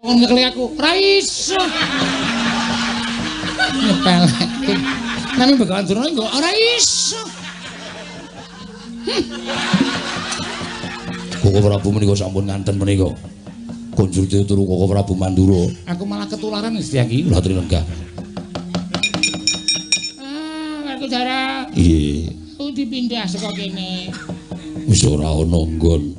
Kon nyekeli aku, ora iso. Nyepeleke. Nami Begawan Durna kok ora iso. Koko Prabu menika sampun nganten menika. Konjurite turu Koko Prabu Mandura. Aku malah ketularan Setyaki. Lha aturi lenggah. Aku Dara. Iya. Aku dipindah saka kene. Wis ora ana nggon.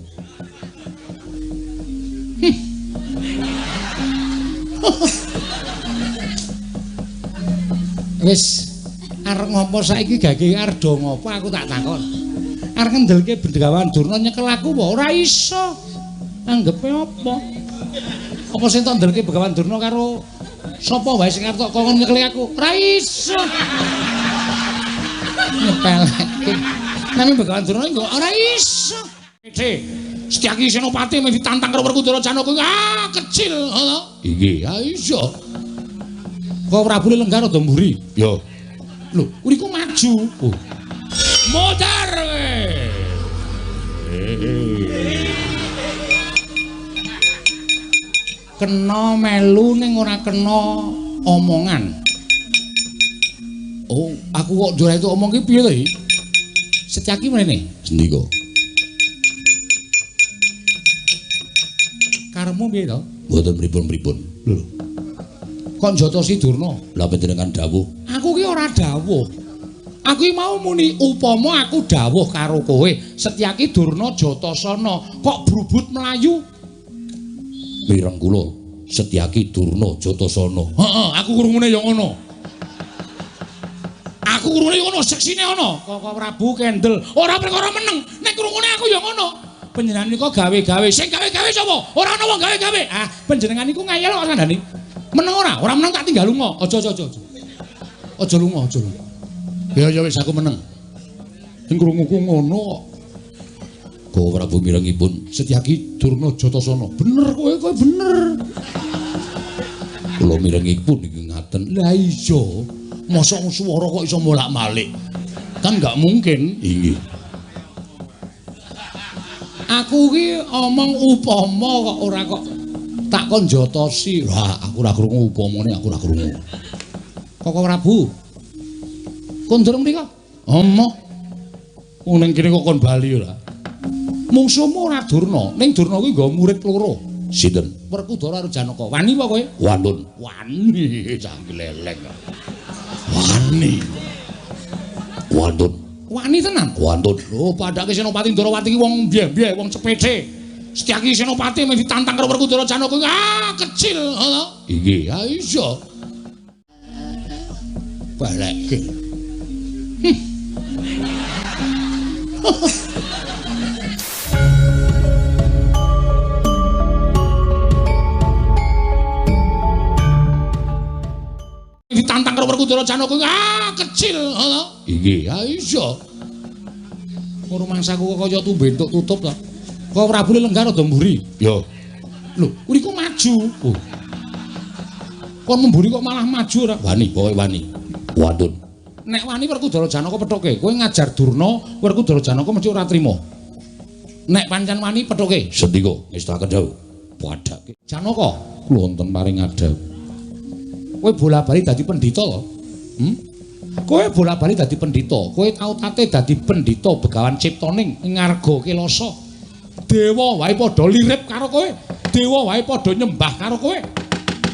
Wis arep ngopo saiki gage arep do ngopo aku tak takon. Arep ngendelke Begawan Durna nyekel aku apa ora iso. Anggepe apa? Apa sing tak ndelke Begawan Durna karo sapa wae sing arep tok kon nyekeli aku? Ora iso. Nyepeleke. Nami Begawan Durna kok ora iso. Setyaki Senopati mung ditantang karo Werkudara Janaka. Ah, kecil, ngono. Iki, ha iso. Kok Prabu Lenggah rada mburi. Yo. Lho, uriku maju. Oh. Modar kowe. Kena melu ning ora kena omongan. Oh, aku kok njora itu omong ki piye to iki? Setyaki mrene. Sendika. Karemu piye to? Mboten pripun-pripun. Lho. Kok Jatasi Durna? Lah panjenengan dawuh. Aku ki ora dawuh. Aku ki mau muni upama aku dawuh karo kowe, Setyaki Durna Jatasana, kok brubut melayu? Mireng kula Setyaki Durna Jatasana. Heeh, aku krungune ya ngono. Aku krungune ya ngono, seksine ngono. Kok Prabu Kendel, ora perkara meneng, nek krungune aku ya ngono. Panjenengan niku gawe-gawe, sing gawe-gawe sapa? Ora ana wong gawe-gawe. Ah, panjenengan niku ngayal kok kandhani. Meneng ora? Ora meneng tak tinggal lunga. Aja. Aja lunga, aja. Ya wis aku meneng. Sing krunguku ngono kok. Koko Prabu mirengipun Setyaki Durna Jatasana. Bener kowe bener. Kula mirengipun iki ngaten. Lah iya. Mosok swara kok iso molak-malik. Kan enggak mungkin. Inggih. Aku ki omong upama kok ora kok tak kon Jatasi. Lah aku ora krungu upamane aku ora krungu. Koko Prabu. Kondur mriko. Omo. Wong ning kene kok kon bali ora. Mungsuhmu ora Durna, ning Durna kuwi nggo murid loro. Sinten? Werkudara karo Janaka. Wani apa kowe? Wantun. Wani, cah gleleng. Wani. Wantun. Wani tenan. Wantun. Oh, padake Senopati Ndarawati ki wong biye-biye, wong cepece. Setyaki Senopati mung ditantang karo Werkudara Janaka. Ah, kecil, ngono. Iki, ha iso. Balekke. Ditantang karo Werkudara Janaka. Ah, kecil, ngono. Iki, ha iso. Rumangsaku kok kaya tumbentuk tutup to. Kok Prabu Lenggah rada mburi. Yo. Lho, uriku maju. Oh. Kon memburi kok malah maju ora? Wani, pokoke wani. Wantun. Nek wani Werkudara Janaka pethoke, kowe ngajar Durna, Werkudara Janaka mesti ora trima. Nek pancen wani pethoke, Sendika ngestaken dawuh. Padhake. Janaka kula wonten maring ngadhep. Kowe bola-bali dadi pendhita to? Kowe bola-bali dadi pendhita. Kowe tau tate dadi pendhita Begawan Ciptaning ing Arga Kelasa. Dewa wae padha lirip karo kowe. Dewa wae padha nyembah karo kowe.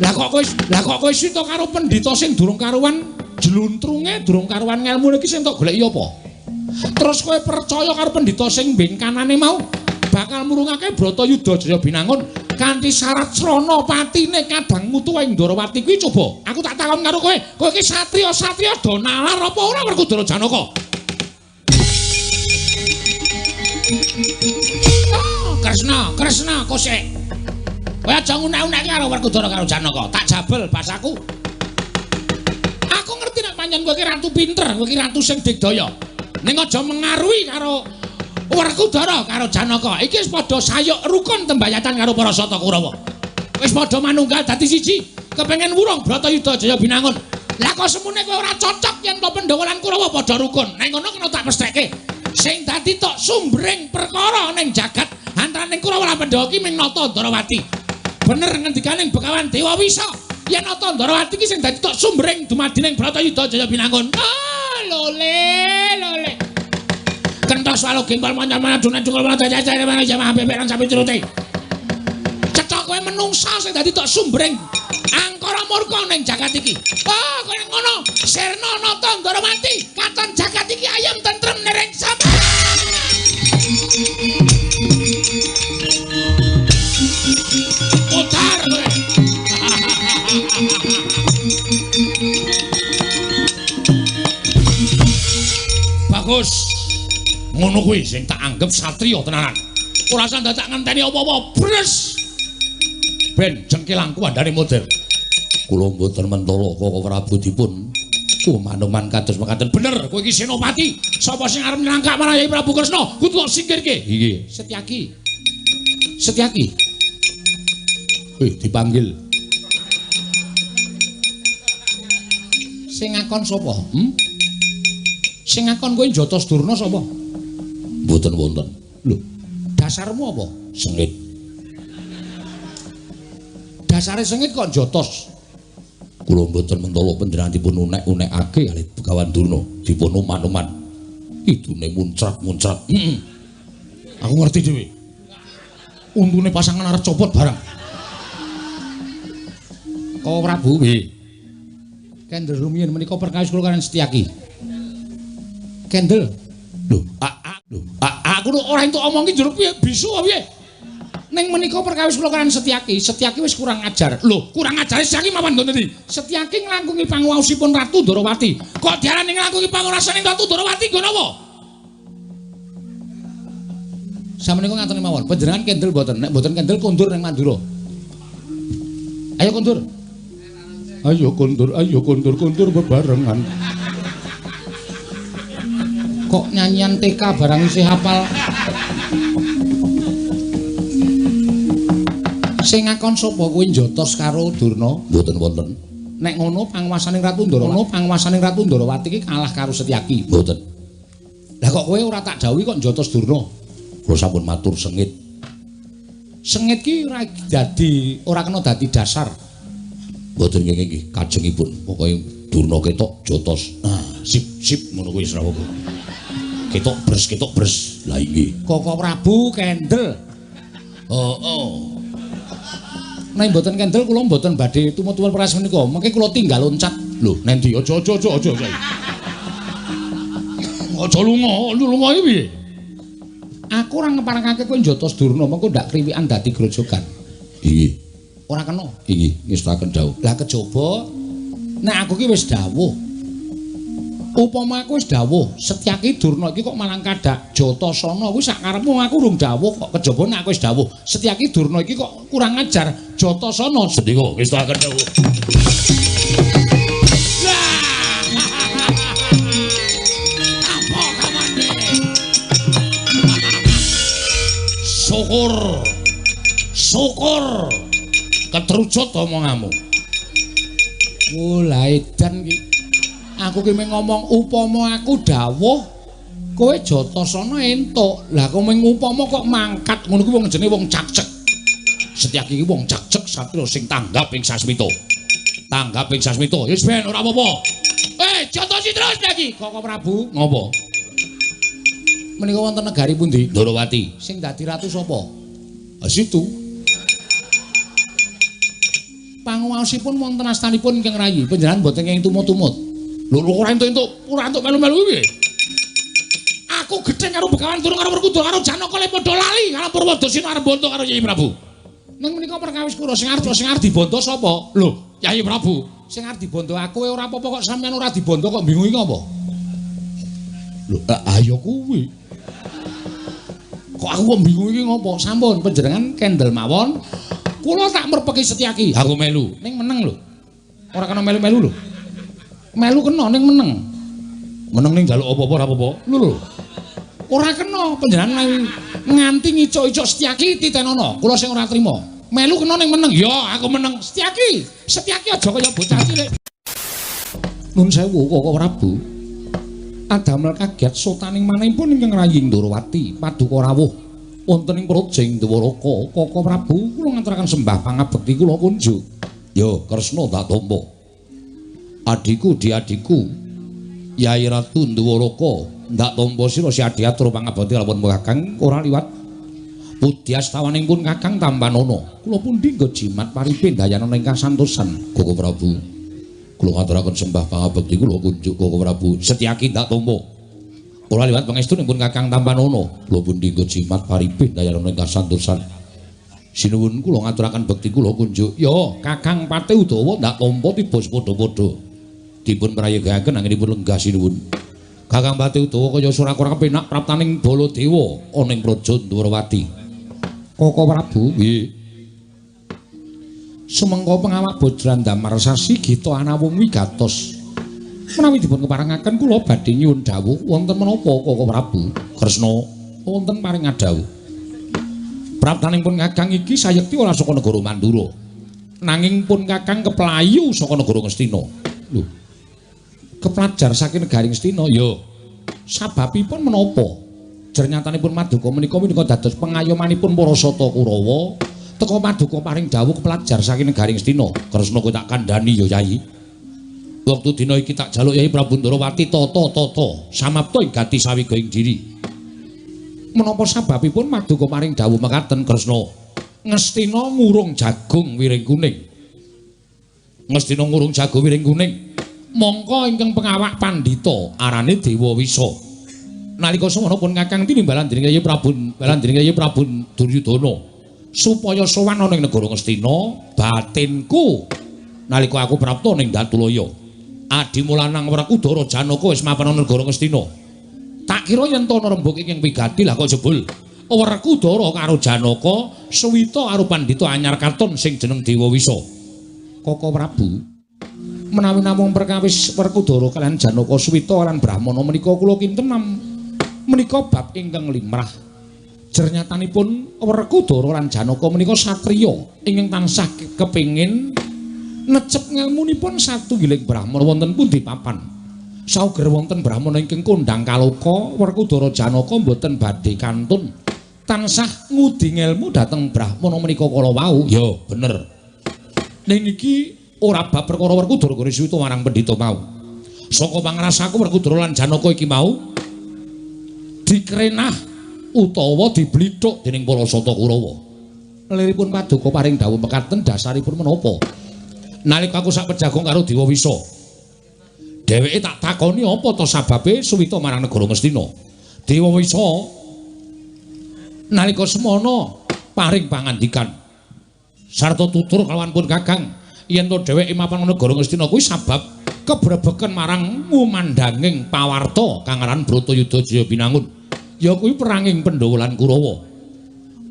Lah kok kowe sita karo pendhita sing durung karuan jluntrunge, durung karuan ngelmune iki sing tok goleki apa? Terus kowe percaya karo pendhita sing mbing kanane mau bakal murungake Bratayuda Jaya Binangun kanthi syarat srana patine kadang mutu ing Ndarawati kuwi coba. Aku tak takon karo kowe, kowe iki satriya do nalar apa ora Werkudara Janaka? Kresna kosek. Kowe aja ngunek-unekke karo Werkudara karo Janaka. Tak jabel basaku. Aku ngerti nek pancen kowe iki ratu pinter, kowe iki ratu sing digdaya. Ning aja mengaruhi karo Werkudara karo Janaka. Iki wis padha sayuk rukun tembayatan karo para Sata Kurawa. Wis padha manunggal dadi siji, kepengin wurung Bratayuda Jaya Binangun. Lah kok semune kowe ora cocok yen to Pandhawa lan Kurawa padha rukun. Ning ngono kena tak mestheke. Sing dadi tok sumbring perkara ning jagat antaraning Kurawa lan Pandhawa ki ming nata Ndarawati. bener ngendikaning Begawan Dewa Wisa yen ana Ndarawati iki sing dadi tok sumbering dumadining Bratayuda Jaya Binangun. Lole. Kentos walu gembal manyan-manyan dunan cungkul manajajane manajamah beberan sapi turute. Cecok kowe menungsa sing dadi tok sumbering angkara murka ning jagat iki. Oh, kaya ngono. Sirna nata Ndarawati, katon jagat iki ayem tentrem nering sampeyan. Putar kowe. Bagus. Ngono kuwi sing tak anggap satriya tenanan. Ora usah dadak ngenteni apa-apa. Bres. Ben jengkelangku andane model. Kula mboten mentala Koko Prabu dipun manuman kados mekaten. Bener, kowe iki senopati. Sapa sing arep nylangkak marang Yai Prabu Kresna? Kudu kok singkirke. Iki Setyaki. Dipanggil. Sing ngakon sapa? Sing ngakon kowe Njotos Durna sapa? Mboten wonten. Lho, dasarmu apa? Sengit. Dasare sengit kok Njotos. Kula mboten mentala panjenengan dipun unek-unekake kalih Begawan Durna, dipun uman-uman. Idune muncrat-muncrat. Aku ngerti dhewe. Untune pasangan arep copot barang. Koko Prabu. Kendel rumiyin menika perkawis kula kaliyan Setyaki. Kendel. Lho, aku ora entuk omong ki jero piye bisu piye? Ning menika perkawis kula kaliyan Setyaki. Setyaki wis kurang ajar. Lho, kurang ajare Setyaki mapan ngoten iki. Setyaki nglangkungi panguwasipun Ratu Ndarawati. Kok diarani nglangkungi pangurasaning Ratu Ndarawati nggo napa? Sameneika ngaten mawon. Panjenengan kendel mboten? Nek mboten kendel kondur ning Mandura. Ayo kondur. Ayo kondur bebarengan. Kok nyanyian TK barang isih hafal. Sing ngakon sapa kowe Njotos karo Durna? Mboten wonten. Nek ngono panguwasaning Ratu Ndarawati iki kalah karo Setyaki. Mboten. Lah kok kowe ora tak dawuhi kok Njotos Durna? Kula sampun matur sengit. Sengit ki ora kena dadi dasar. Mboten nggih kajengipun. Pokoke Durna ketok jotos. Sip ngono kuwi wis ora apa-apa. Ketok bres. Lah inggih. Koko Prabu kendel. Nek mboten kendel kula mboten badhe tumut-tumut perkawis menika. Mengke kula tinggal loncat. Lho, nendi aja. Aja lunga iki piye? Aku ora ngeparengake kowe Njotos Durna mengko ndak kriwikan dadi grojogan. Inggih. Ora kena. Inggih, ngestaken dawuh. Lah kejaba nek aku ki wis dawuh. Upama aku wis dawuh, Setyaki Durna iki kok malang kadak Jatasana kuwi sak karepmu aku urung dawuh kok kejaba nek aku wis dawuh. Setyaki Durna iki kok kurang ajar Jatasana. Sedika ngestaken dawuh. Apa kamane? Syukur. Ketrucut omonganmu. Lah edan ki. Aku ki ngomong upama aku dawuh kowe Jatasana entuk. Lah kowe ngupama kok mangkat ngono kuwi wong jenenge wong cakcek. Setyaki iki wong cakcek satria sing tanggap ing sasmita. Wis ben ora apa-apa. Jotosi terus lagi. Koko Prabu, ngopo? Menika wonten negari pundi? Ndarawati. Sing dadi ratu sapa? Situ. Panguwasipun wonten astanipun ingkang rayi. Panjenengan mboten kenging tumut-tumut. Lho ora entuk melu-melu piye? Aku gedhe karo Begawan Durna karo Werkudara karo Janaka le padha lali karo Purwadasina arep bonto karo Yai Prabu. Ning menika perkawis kula sing arep dibonto sapa? Lho, Yai Prabu. Sing arep dibonto aku ora apa-apa kok sampeyan ora dibonto kok bingung iki apa? Lho, ayo kuwi. Kok aku kok bingung iki ngopo? Sampun panjenengan kendel mawon. Kula tak merpeki Setyaki. Aku melu. Ning meneng lho. Ora kena melu-melu lho. Melu kena ning meneng. Meneng ning njaluk apa-apa ora apa-apa. Lho. Ora kena panjenengan nganti ngicok-icok Setyaki titenono. Kula sing ora trima. Melu kena ning meneng. Ya, aku meneng. Setyaki aja kaya bocah cilik. Nun sewu Koko Prabu. Adamel kaget sotaning manahipun ingkang rayi Ndarawati paduka rawuh. wonten ing Projeng Dwaraka, Koko Prabu kula ngaturaken sembah pangabekti kula kunjuk. Ya, Kresna tak tampa. Adiku diadiku Yai Ratu Dwaraka, ndak tampa sira si Adi atur pangabekti kalawan Kakang ora liwat. Pudyastawaning pun Kakang Tambanana. Kula pundi nggo jimat paripe dayanana ingkang santosan. Koko Prabu, kula ngaturaken sembah pangabekti kula kunjuk Koko Prabu. Setyaki ndak tampa. Ora liwat pangestunipun Kakang Tambanana. Kula pundi nggo jimat paripe dayanana ingkang santosan. Sinuwun kula ngaturaken bekti kula kunjuk. Ya, Kakang Pate Udawa ndak tampa tiba padha-padha. Dipun prayogaken anggenipun lenggah sinuwun. Kakang Pate Udawa kaya sura-sura kepenak praptaning Baladewa ana ing Praja Dwarawati. Koko Prabu, nggih. Sumengko pengawak Bojran Damar Sasi Gita Anawung wigatos. Menawi dipun keparengaken kula badhe nyuwun dawuh wonten menapa Koko Prabu? Kresna wonten paring dawuh. Praptaning pun Kakang iki sayekti ora saka negara Mandura. Nanging pun Kakang keplayu saka negara Ngastina. Lho. Keplajar saking negaring Ngastina ya. Sababipun menapa? Jernyatanipun Maduka menika dados pengayomanipun para Sata Kurawa teka Maduka paring dawuh keplajar saking negaring Ngastina. Kresna kowe tak kandhani ya Yai. Wektu dina iki tak jaluk Yai Prabu Ndarawati tata samapta ing gati sawigaing diri. Menapa sababipun Maduka paring dawuh mekaten Kresna? Ngastina ngurung jagung wiring kuning. Ngastina ngurung jagung wiring kuning. Mongko ingkang pengawak pandhita arane Dewa Wisa. Nalika semana pun Kakang tinimbalan dening Yai Prabu Duryudana supaya sowan ana ing negara Ngastina, batinku nalika aku prapta ning Datulaya. Adimu lanang Werkudara Janaka wis mapan ana negara Ngastina. Tak kira yen to ana rembug ing wigati lah kok jebul Werkudara karo Janaka suwita karo pandhita anyar katon sing jeneng Dewa Wisa. Koko Prabu, menawi namung perkawis Werkudara kaliyan Janaka suwita lan Brahmana menika kula kinten menika bab ingkang limrah. Jernyatanipun Werkudara lan Janaka menika satriya ingkang tansah kepingin necep ngelmunipun satunggiling Brahmana wonten pundi papan. Sauger wonten Brahmana ingkang kondhang kaloka, Werkudara Janaka boten badhe kantun tansah ngudi ngelmu dhateng Brahmana menika kala wau. Ya, bener. Ning niki ora bab perkara Werkudara gone suwita marang pendhita mau. Saka pangrasaku Werkudara lan Janaka iki mau dikrenah utawa diblithuk dening para Sata Kurawa. Liripun Paduka paring dawuh mekaten dasaripun menapa? Nalika aku sak pejagong karo Dewa Wisa, dheweke tak takoni apa to sababe suwita marang negara Ngastina. Dewa Wisa nalika semana paring pangandikan sarta tutur kalawan pun Kakang yen to dheweke mapan negara Ngastina kuwi sabab kebrebeken marang ngumandhanging pawarta kang aran Bratayuda Jaya Binangun. Ya kuwi peranging Pandhawa lan Kurawa.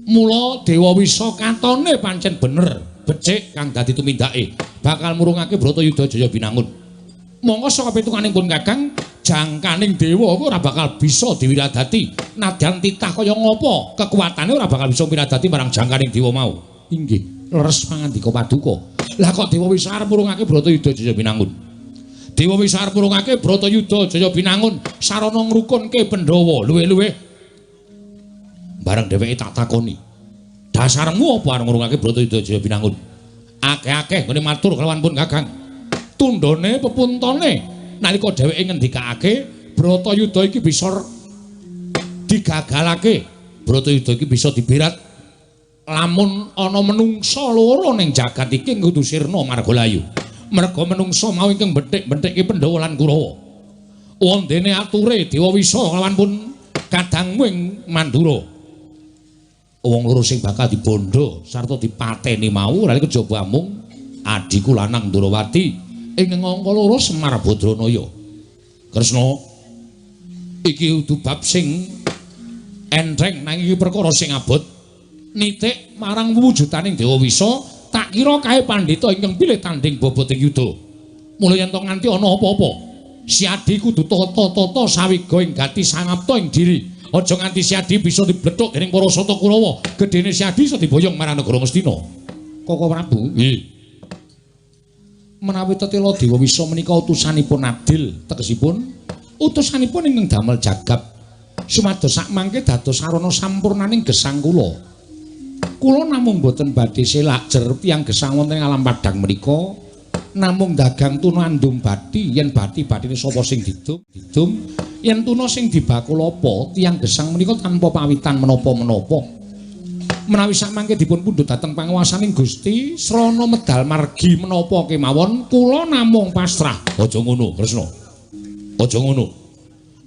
Mula Dewa Wisa katone pancen bener becik kang dadi tumindake bakal murungake Bratayuda Jaya Binangun. Monggo saka pitunganing pun Kakang, jangkaning dewa ora bakal bisa diwiradati. Nadyan titah kaya ngapa, kekuatane ora bakal bisa miradati marang jangkaning dewa mau. Inggih, leres pangandika Paduka. Lah kok Dewa Wisa arep murungake Bratayuda Jaya Binangun? Dewa Wisa arep murungake Bratayuda Jaya Binangun sarana ngrukunke Pandhawa luwih-luwih. Bareng dheweke tak takoni, dasarmu apa arep ngurungake Bratayuda Jaya Binangun? Akeh-akeh ngene matur kelawan pun Kakang. Tundhone pepuntone nalika dheweke ngendikake Bratayuda iki bisa digagalake. Bratayuda iki bisa diberat lamun ana menungsa loro ning jagat iki kudu sirna margalayu. Merga menungsa mau ingkang benthik-benthiki Pandhawa lan Kurawa. Wondene ature Dewa Wisa kelawan pun kadangmu ing Mandura. Wong loro sing bakal dibondo sarta dipateni mau lha kejaba mung adiku lanang Ndarawati ing angka loro Semar Badranaya. Kresna iki udu bab sing entheng nanging iki perkara sing abot nitik marang wujudaning Dewa Wisa tak kira kae pandhita ingkang pilih tanding boboting yuda. Mula yen to nganti ana apa-apa si Adi kudu tata-tata sawiga ing gati sangapta ing diri. Aja nganti si Adi bisa diblethuk dening para Sata Kurawa, gedene si Adi iso diboyong marang negara Ngastina. Koko Prabu, nggih. Menawi tetela Dewa Wisa menika utusanipun adil, tegesipun utusanipun ingkang damel jagab Sumados sak mangke dados sarana sampurnaning gesang kula. Kula namung boten badhe selak jer tiyang gesang wonten ing alam padang menika, namung dagang tuna andum bathi yen bathi-bathine sapa sing didum, yen tuna sing dibakul apa tiyang gesang menika tanpa pawitan menapa-menapa. Menawi samangke dipun pundhut dhateng panguwasaning Gusti srana medal margi menapa kemawon kula namung pasrah. Aja ngono, Kresna. Aja ngono.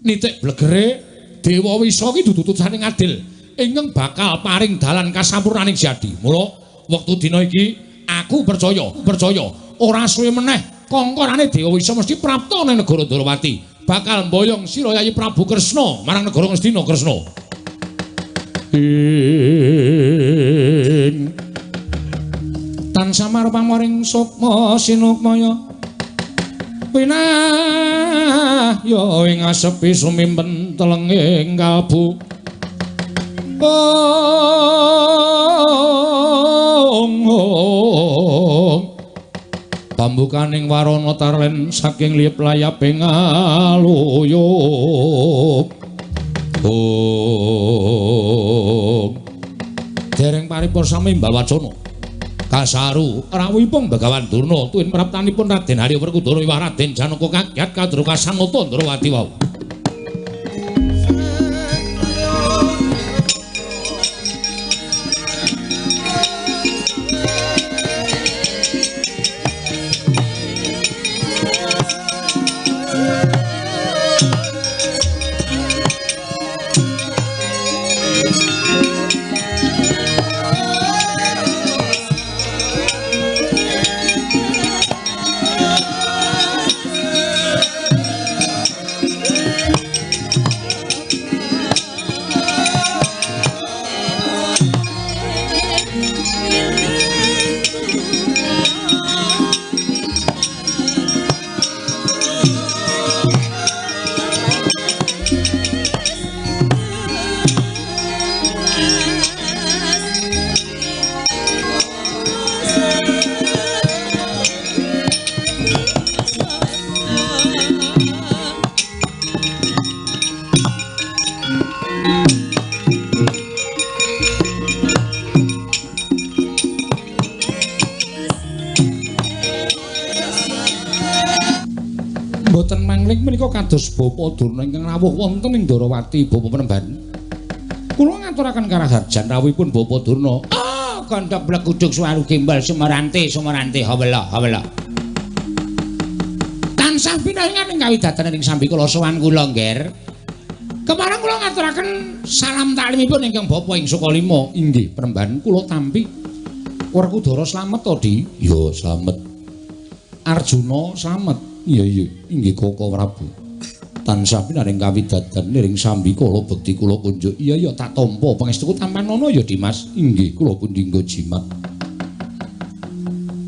Nitik blegere Dewa Wisa ki dudu utusaning adil ingkang bakal paring dalan kasampurnaning jati. Mula wektu dina iki aku percaya ora suwe meneh kongkonane Dewa Wisa mesti prapta ning negara Ndrawati bakal mboyong sira Yayi Prabu Kresna marang negara Ngastina Kresna. Tansah marpamaring sukma sinukmaya pinahya ing asepi sumimpen telenging kalbu pambukaning warana tarlen saking liyep layaping aluyup dereng paripur sami mbawacana kasaru rawuhipun Begawan Durna tuwin praptanipun Raden Harya Werkudara miwah Raden Janaka kagyat kadru kasanata Ndrawati wau. Kados Bapa Durna ingkang rawuh wonten ing Ndrawati Bapa Penemban. Kula ngaturaken karaharjan rawuhipun Bapa Durna. Ah, kandhap blekuduk suwaru gimbal sumerante hawela. Tansah pinaringan ing kawidatan ing sambi kula sowan kula nggir. Kemarang kula ngaturaken salam taklimipun ingkang Bapa ing Sukalima. Inggih, Penemban kula tampi. Werkudara slamet to, Di? Ya, slamet. Arjuna slamet. Iya, inggih Koko Prabu. Tansah pinaring kawidatan ing sambi kala bekti kula kunjuk. Iya tak tampa pangestu Tampanana ya Dimas. Inggih kula pun dinggo jimat.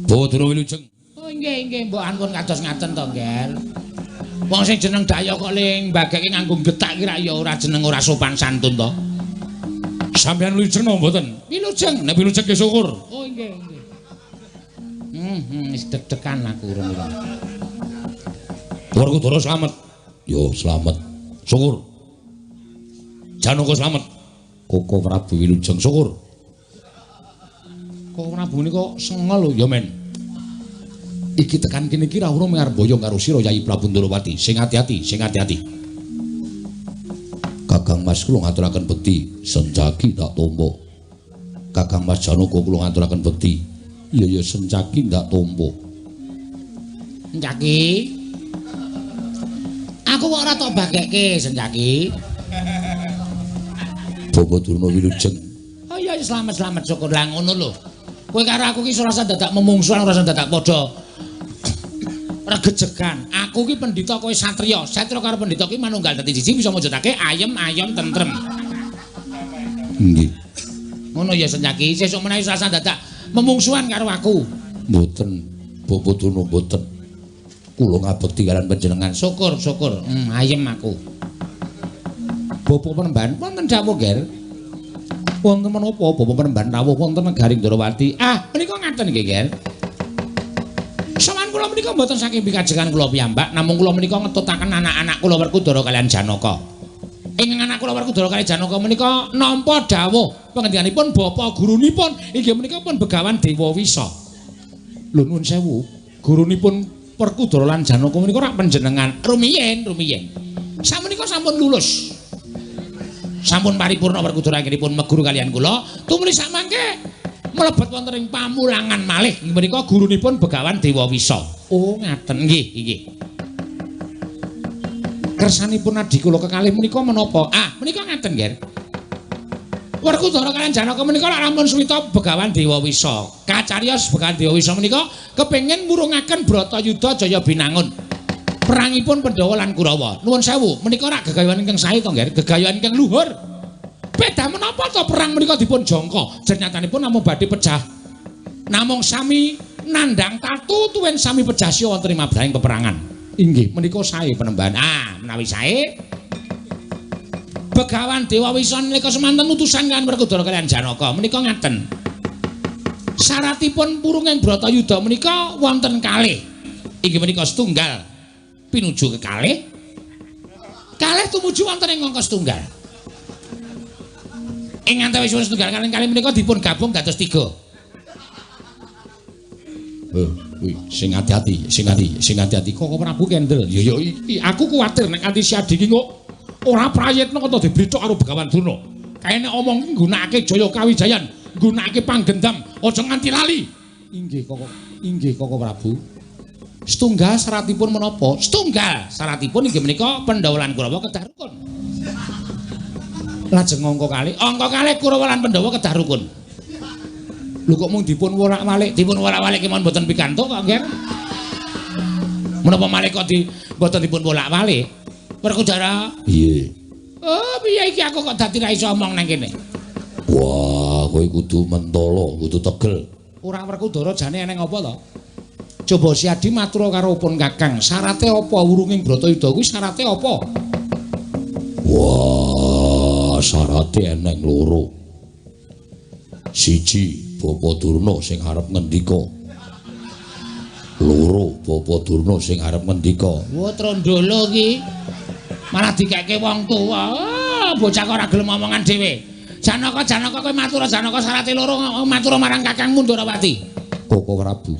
Bawa Wilujeng. Oh inggih mbok ampun kados ngaten to, Ngger. Wong sing jeneng Dayak kok ling mbageke nganggo getak ki ra ya ora jeneng ora sopan santun to. Sampeyan Wilujeng napa mboten? Wilujeng, nek Wilujeng ki syukur. Oh inggih. Wis deg-degan aku urung. Werkudara slamet. Yo slamet. Syukur. Janaka slamet. Koko Prabu Wilujeng syukur. Koko Prabu nika sengel lho ya men. Iki tekan kene iki ra urung ngarep boyong karo sira Yayi Prabu Ndrawati. Sing ati-ati. Kakang Mas kula ngaturaken bekti senjaki tak tampa. Kakang Mas Janaka kula ngaturaken bekti. Iya senjaki ndak tampa. Senjaki aku kok ora tok bageke senjaki. Bapa Durna Wilujeng. Oh iya selamat syukur lah ngono lho. Kowe karo aku ki ora usah dadak memungsuhan, ora usah dadak padha regejegan. Aku ki pendhita kowe satriya. Satriya karo pendhita ki manunggal dadi siji bisa mujudake ayem tentrem. Nggih. Ngono ya senjaki, sesuk menawi ora usah dadak memungsuhan karo aku. Mboten, Bapa Durna mboten. Kula ngabekti kalian panjenengan. Syukur. Ayem aku. Bapa Penemban wonten dawuh, Ger. Wonten menapa Bapa Penemban rawuh wonten negaring Ndrawati? Ah, menika ngaten nggih, Ger. Sawan kula menika mboten saking pikajengan kula piyambak, namung kula menika ngetutaken anak-anak kula Werkudara kalian Janaka. Ingkang anak kula Werkudara kalih Janaka menika nampa dawuh pangendikanipun bapa gurunipun inggih menika pun Begawan Dewa Wisa. Lho nuwun sewu, gurunipun Werkudara lan Janaka menika rak panjenengan rumiyin. Samenika sampun lulus. Sampun paripurna Werkudara anggenipun meguru kalian kula, tumuli samangke mlebet wonten ing pamulangan malih inggih menika gurunipun Begawan Dewa Wisa. Oh, ngaten nggih. Kersanipun adi kula kekalih menika menapa? Menika ngaten nggih. Werkudara kaliyan Janaka menika lak rampun suwita Begawan Dewa Wisa. Kacariyos Begawan Dewa Wisa menika kepengin murungaken Bratayuda Jaya Binangun. Perangipun Pandhawa lan Kurawa. Nuwun sewu, menika rak gegayuhan ingkang sae to nggih, gegayuhan ingkang luhur. Beda menapa to perang menika dipun jangka? Jenyatanipun namung badhe pejah. Namung sami nandhang tatu tuwin sami pejah sia wonten ing mabrahing peperangan. Inggih, menika sae penembahan. Menawi sae Begawan Dewa Wisa nalika semanten utusan kan Werkudara kaliyan Janaka menika ngaten. Syaratipun purunging Bratayuda menika wonten kalih. Inggih menika setunggal pinuju kekalih. Kalih tumuju wonten ing angka setunggal. Ing antawis setunggal kalih menika dipun gabung dados 3. Sing hati-hati kok Prabu Kendel. Ya aku kuwatir nek nganti si Adi ki kok ora prayitna kok diblethok karo Begawan Durna. Kaene omong ki nggunakake Jaya Kawijayan, nggunakake panggendam, aja nganti lali. Inggih kok Prabu. Setunggal syaratipun menapa? Setunggal syaratipun inggih menika Pandhawa lan Kurawa kedah rukun. Lajeng angka kalih Kurawa lan Pandhawa kedah rukun. Lho kok mung dipun wolak-walik kemawon mboten pikantuk kok nggih. Menapa malih kok mboten dipun wolak-walik? Werkudara. Piye? Piye iki aku kok dadi ra iso omong nang kene. Wah, kowe kudu mentala, kudu tegel. Ora Werkudara jane eneng apa to? Coba si Adi matur karo pun Kakang, syarate apa wurunging Bratayuda kuwi syarate apa? Wah, syarate eneng loro. Siji, Bapa Durna sing arep ngendika. Loro, Bapa Durna sing arep ngendika. Wah, trondolo iki. Malah dikeke wong tuwa. Bocah kok ora gelem omongan dhewe. Janaka kowe matur Janaka syarate loro matur marang Kakangmu Ndarawati. Koko Prabu.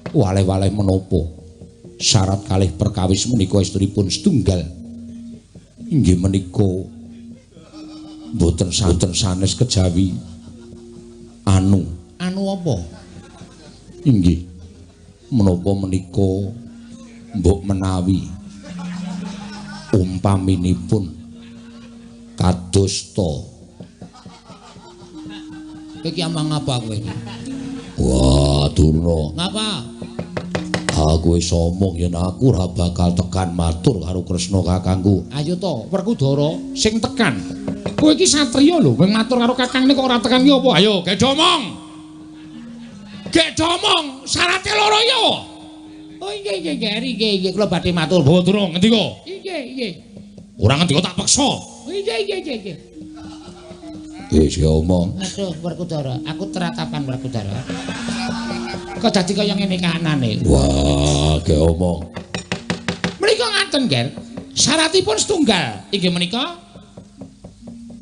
Waleh-waleh menapa? Syarat kalih perkawis menika estunipun setunggal. Inggih menika boten sanes kejawi. Anu apa? Inggih. Menapa menika mbok menawi umpaminipun kadosta. Iki amang apa kowe iki? Wah, Durna. Ngapa? Aku wis omong yen aku ora bakal tekan matur karo Kresna kakangku. Ayo to, Werkudara sing tekan. Kowe iki satriya lho, wing matur karo kakangne kok ora tekan ki apa? Ayo, gek domong. Syarate loro ya. Oh nggih, kula badhe matur Bawa Durna ngendika. Nggih. Ora ngendika tak peksa. Nggih. Si omong. Aduh, Werkudara, aku teratapan Werkudara. Kok dadi kaya ngene kanane. Wah, ge omong. Menika ngaten, Ger. Syaratipun setunggal. Inggih menika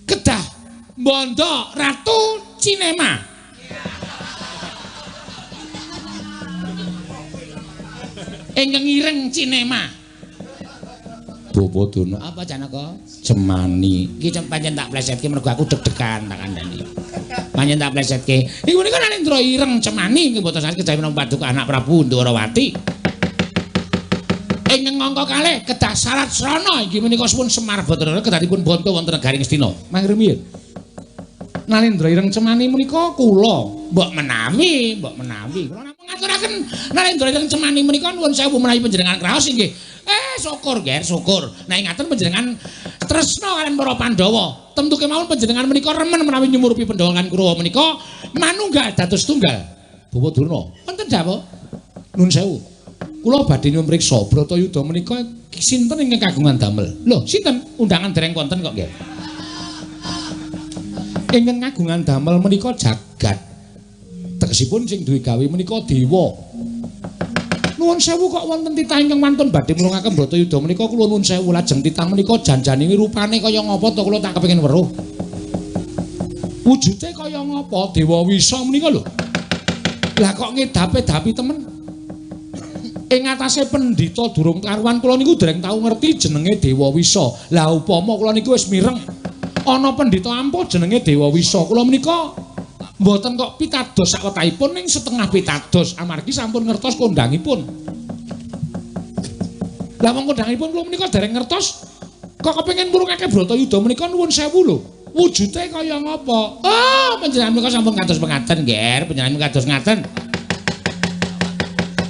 kedah Bondo Ratu Cinema. Ingkang ireng Cinema. Bapa Durna. Apa Janaka? Cemani. Iki pancen tak plesetke mergo aku deg-degan tak kandhani. Pancen tak plesetke. Iku menika Narendra ireng Cemani nggih mboten saged kejawi menapa paduka anak Prabu Ndarawati. Ing angka kalih kedah syarat srana inggih menika suwun Semar Bathara kedahipun bonto wonten negaring Astina. Mangke rumiyin. Narendra ireng Cemani menika kula mbok menawi. Kula namung ngaturaken Narendra ireng Cemani menika nuwun sewu menawi panjenengan kraos inggih. Syukur, Ger, syukur. Nah, ngaten panjenengan tresna kaliyan para Pandhawa. Tentu kemawon panjenengan menika remen menawi nyumurupi Pandhawa lan Kurawa menika manunggal dados tunggal. Bawa Durna, wonten dawuh. Nuwun sewu. Kula badhe nyumriksa Bratayuda menika sinten ingkang kagungan damel. Lho, sinten? Undangan dereng wonten kok, nggih. Ingkang kagungan damel menika jagat. Tegesipun sing duwe gawe menika dewa. Nuwun sewu kok wonten titah ingkang wantun badhe mulungaken Bratayuda menika kula nuwun sewu lajeng titah menika janjane rupane kaya ngapa to kula tak kepengin weruh. Wujude kaya ngapa Dewa Wisa menika lho. Lah kok ngedape-dapi temen. Ing atase pendhita durung karuan kula niku dereng tau ngerti jenenge Dewa Wisa. Lah upama kula niku wis mireng ana pendhita ampuh jenenge Dewa Wisa. Kula menika mboten kok pitados sakwetahipun ning setengah pitados amargi sampun ngertos kondhangipun. Lah wong kondhangipun kula menika dereng ngertos kok kepengin murungake Bratayuda menika nuwun sewu lho. Wujude kaya ngapa? Oh, panjenengan menika sampun kados pengaten, Nger. Panjenengan kados ngaten.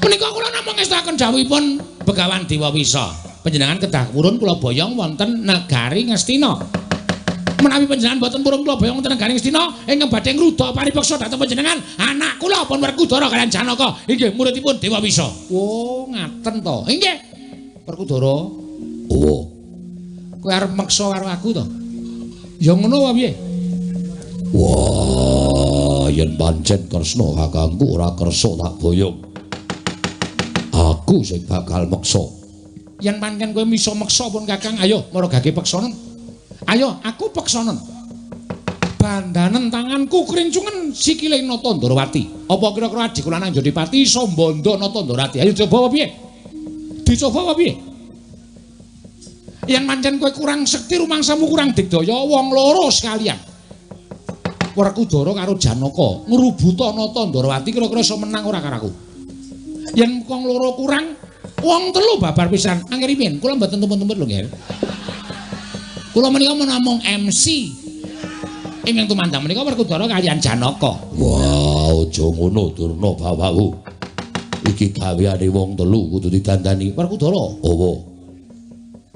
Menika kula namung ngestaken dawuhipun Begawan Dewa Wisa. Panjenengan kedah purun kula boyong wonten negari Ngastina. Menawi panjenengan boten purun kula boyong wonten negari Ngastina, ingkang badhe ngruda paripeksa dhateng panjenengan, anak kula pun Werkudara kaliyan Janaka inggih muridipun Dewa Wisa. Oh, ngaten to. Inggih. Werkudara. Oh. Kowe arep meksa karo aku to? Ya ngono wae piye? Wah, yen pancen Kresna kakangku ora kersa tak boyong. Aku sing bakal meksa. Yen pancen kowe miso meksa pun Kakang, ayo maragake peksanen. Ayo, aku peksanen. Bandanen tanganku kerincungen sikile Nata Ndarawati. Apa kira-kira adik kula nang Jodipati iso mbondo Nata Ndarawati? Ayo coba piye? Dicoba piye? Yen pancen kowe kurang sekti rumangsamu kurang digdaya wong loro sekalian. Werkudara karo Janaka ngrubuta Nata Ndarawati kira-kira iso menang ora karo aku. Yen wong loro kurang wong telu babar pisan. Anggeripun kula mboten tumpun-tumpun lho, Nggih. Kula menika namung MC. Ingkang tumandang menika Werkudara kaliyan Janaka. Wah, aja ngono Durna bapakku. Iki gaweane wong telu kudu didandani Werkudara. Apa?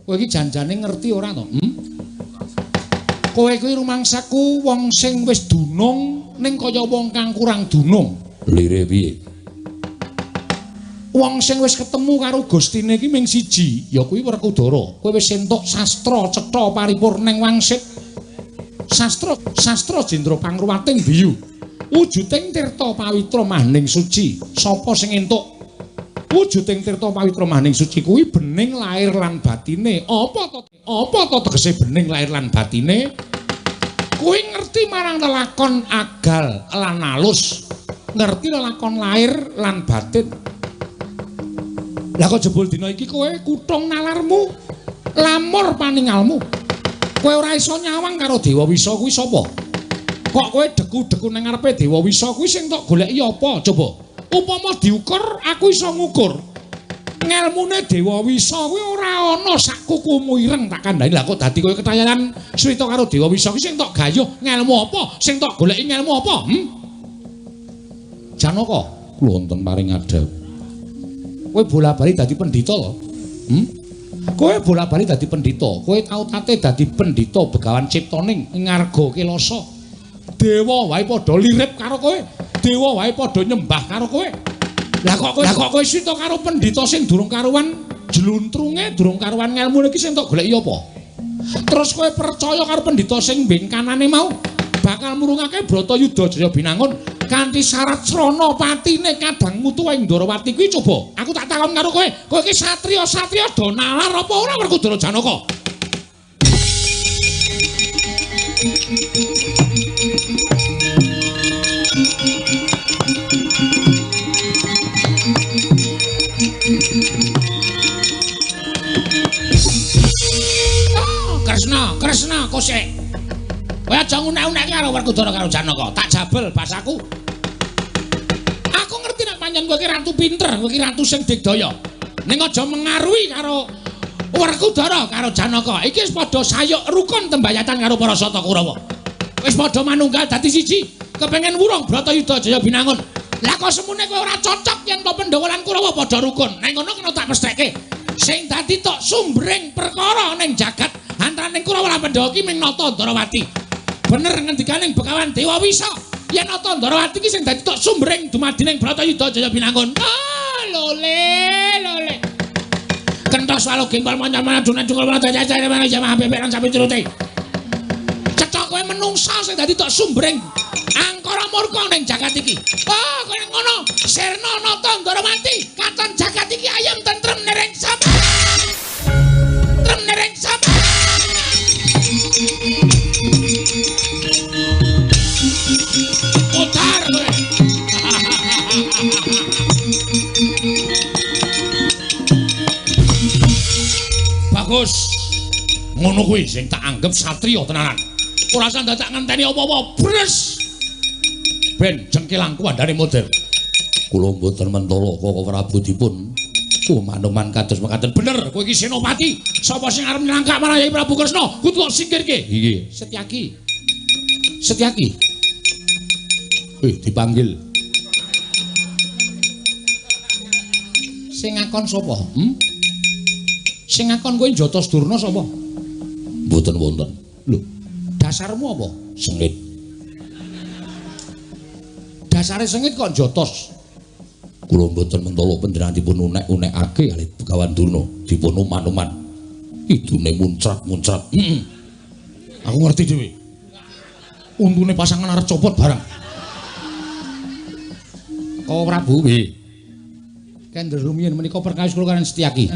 Kowe iki janjane ngerti ora to? Kowe kuwi rumangsaku wong sing wis dunung ning kaya wong kang kurang dunung. Lire piye? Wong sing wis ketemu karo Gustine iki mung siji, ya kuwi Werkudara. Kowe wis entuk sastra cetha paripurning wangsit. Sastra Jendra Pangruwating Biyu. Wujuding tirta pawitra maning suci. Sapa sing entuk wujuding tirta pawitra maning suci kuwi bening lair lan batine. Apa to tegese bening lair lan batine? Kuwi ngerti marang lelakon agal lan alus. Ngerti lelakon lair lan batin. Lah kok jebul dina iki kowe kuthung nalarmu, lamur paningalmu. Kowe ora iso nyawang karo Dewa Wisa kuwi sapa? Kok kowe deku-deku nang ngarepe Dewa Wisa kuwi sing tok goleki apa? Coba. Upama diukur, aku iso ngukur. Ngelmune Dewa Wisa kuwi ora ana sak kukumu ireng tak kandhani. Lah kok dadi kowe ketayanan crita karo Dewa Wisa kuwi sing tok gayuh ngelmu apa? Sing tok goleki ngelmu apa? Janaka, kula wonten paring ngadhep. Kowe bola-bali dadi pendhita lho. Kowe bola-bali dadi pendhita. Kowe tau tate dadi pendhita Begawan Ciptaning ing Ngarga Kelasa. Dewa wae padha lirip karo kowe. Dewa wae padha nyembah karo kowe. Lah kok kowe sita karo pendhita sing durung karuan jluntrunge, durung karuan ngelmune iki sing tok goleki apa? Terus kowe percaya karo pendhita sing mbing kanane mau bakal murungake Bratayuda Jaya Binangun kanthi syarat srana patine kadang mutu ing Ndarawati kuwi coba. Aku tak takon karo kowe, kowe iki satriya do nalar apa ora Werkudara Janaka? Kresna kosek. Kowe aja ngunek-unek karo Werkudara karo Janaka. Tak jabel basaku. Aku ngerti nek pancen kowe iki ratu pinter, kowe iki ratu sing digdaya. Ning aja mengaruhi karo Werkudara karo Janaka. Iki wis padha sayuk rukun tembayatan karo para Sata Kurawa. Wis padha manunggal dadi siji, kepengin wurung Bratayuda Jaya Binangun. Lah kok semune kowe ora cocok yen to Pandhawa lan Kurawa padha rukun. Nek ngono kena tak mestheke. Sing dadi tok sumbring perkara ning jagat antaraning Kurawa lan Pandhawa ki ming Nata Ndarawati. Bener ngendikaning Begawan Dewa Wisa, yen Nata Ndarawati ki sing dadi tok sumbring dumadining Bratayuda Jaya Binangun. Lole. Kentos walu gempal mancan-mancan dunan cungkul mana jajah mana jamaah beberan sampai turute. Cecok kowe menungsa sing dadi tok sumbring angkara murka ning jagat iki. Oh, kowe ngono. Sirna Nata Ndarawati katon jagat iki Bagus. Ngono kuwi sing tak anggap satriya tenanan. Ora usah dadak ngenteni apa-apa. Bres. Ben jengkelangku andane model. Kula mboten mentala Koko Prabu dipun manoman kados mekaten. Bener, kowe iki senopati. Sapa sing arep nylangkak marang Yai Prabu Kresna? Kudu singkirke. Iki, Setyaki. Setyaki. Dipanggil. Sing ngakon sapa? Sing ngakon kowe Njotos Durna sapa? Mboten wonten. Lho, dasarmu apa? Sengit. Dasare sengit kok Njotos. Kula mboten mentala panjenengan dipun unek-unekake kalih Begawan Durna, dipun uman-uman. Idune muncrat-muncrat. Aku ngerti dhewe. Untune pasangan arep copot barang. Koko Prabu nggih. Kendel rumiyin menika perkawis kula kaliyan Setyaki.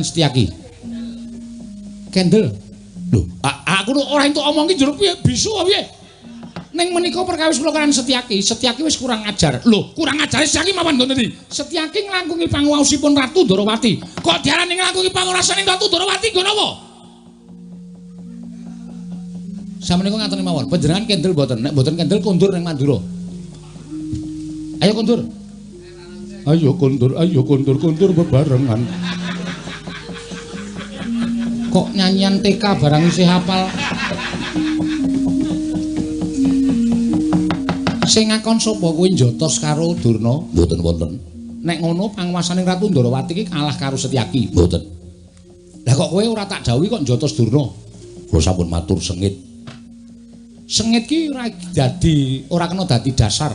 Kendel. Lho, aku ora entuk omong ki jero piye bisu piye? Ning menika perkawis kula kaliyan Setyaki wis kurang ajar. Lho, kurang ajare Setyaki mapan ngoten iki. Setyaki nglangkungi panguwasipun Ratu Darawati. Kok diarani nglangkungi pangurasaning Ratu Darawati nggo napa? Sameneika ngateni mawon, panjenengan kendel mboten? Nek mboten kendel kondur ning Mandura. Ayo kondur. Ayo kondur bebarengan. Kok nyanyian TK barang isih hafal. Sing ngakon sapa kowe Njotos karo Durna? Mboten wonten. Nek ngono panguwasaning Ratu Darawati iki kalah karo Setyaki. Mboten. Lah kok kowe ora tak dawuhi kok Njotos Durna? Kula sampun matur sengit. Sengit ki ora kena dadi dasar.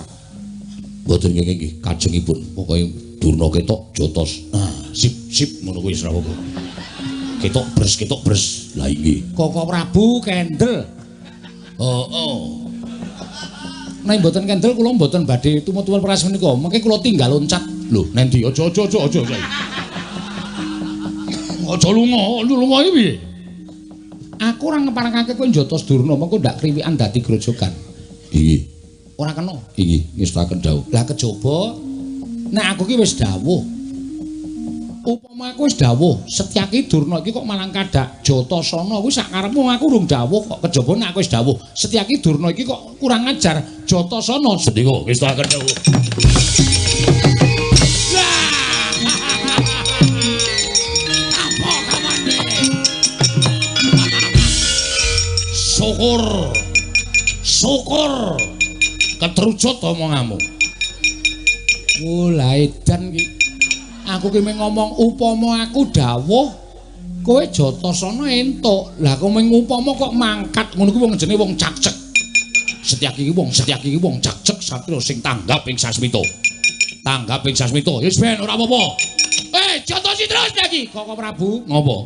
Mboten nggih kajengipun. Pokoke Durna ketok Njotos. Nah, sip ngono kuwi wis ora apa-apa. Ketok bres. Lah inggih. Koko Prabu kendel. Oh. Nek mboten kendel kula mboten badhe tumut-tumut peras menika. Mengke kula tinggal loncat. Lho, nendi aja. Aja lunga iki piye? Aku ora ngeparengake kowe Njotos Durna, mengko ndak kriwikan dadi grojogan. Iki. Ora kena. Iki ngestaken dawuh. Lah kejaba nek aku ki wis dawuh. Upama aku wis dawuh, Setyaki Durna iki kok malang kadak Jatasana kuwi sak karepmu aku urung dawuh kok kejaba nek aku wis dawuh, Setyaki Durna iki kok kurang ajar Jatasana. Sendika ngestaken dawuh. Apa kamane? Syukur. Ketrucut omonganmu. Lah edan ki. Aku ki ngomong upama aku dawuh kowe Jatasana entuk. Lah kowe upama kok mangkat ngono kuwi wong jenenge wong cakcek. Setyaki iki wong cakcek satriya sing tanggap ing sasmita. Wis ben ora apa-apa. Jotosi terus lagi. Koko Prabu ngopo?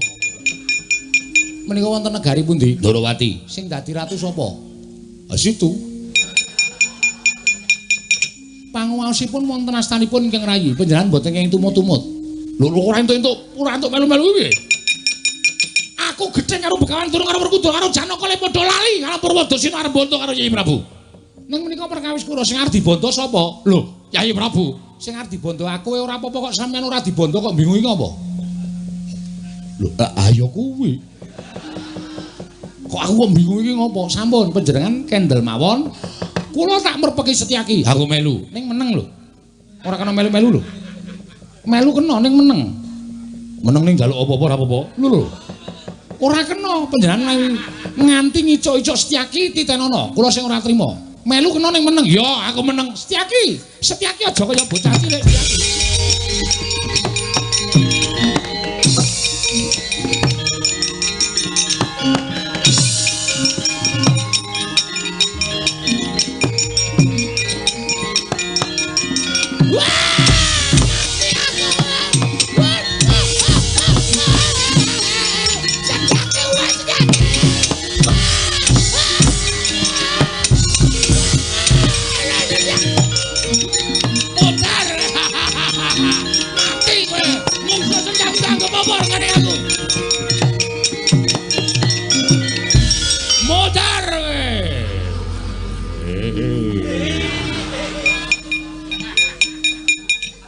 Menika wonten negari pundi? Darawati. Sing dadi ratu sapa? Situ. Panguwasipun wonten astanipun ingkang rayi. Panjenengan mboten kenging tumut-tumut. Lho ora entuk melu-melu piye? Aku gedhe karo Begawan Durna karo Werkudara karo Janaka le padha lali karo Purwadasina arep bonto karo Yai Prabu. Ning menika perkawis kula sing arep dibondo sapa? Lho, Yai Prabu. Sing arep dibondo aku ora apa-apa kok sampean ora dibondo kok bingungi ngopo? Lho, ayo kuwi. Kok aku kok bingung iki ngopo? Sampun panjenengan kendel mawon. Kula tak merpeki Setyaki. Aku melu. Ning meneng lho. Ora kena melu-melu lho. Melu kena ning meneng. Meneng ning njaluk apa-apa ora apa-apa. Lho. Ora kena panjenengan nganti ngicuk-icuk Setyaki titenono. Kula sing ora trima. Melu kena ning meneng. Ya, aku meneng. Setyaki aja kaya bocah cilik Setyaki.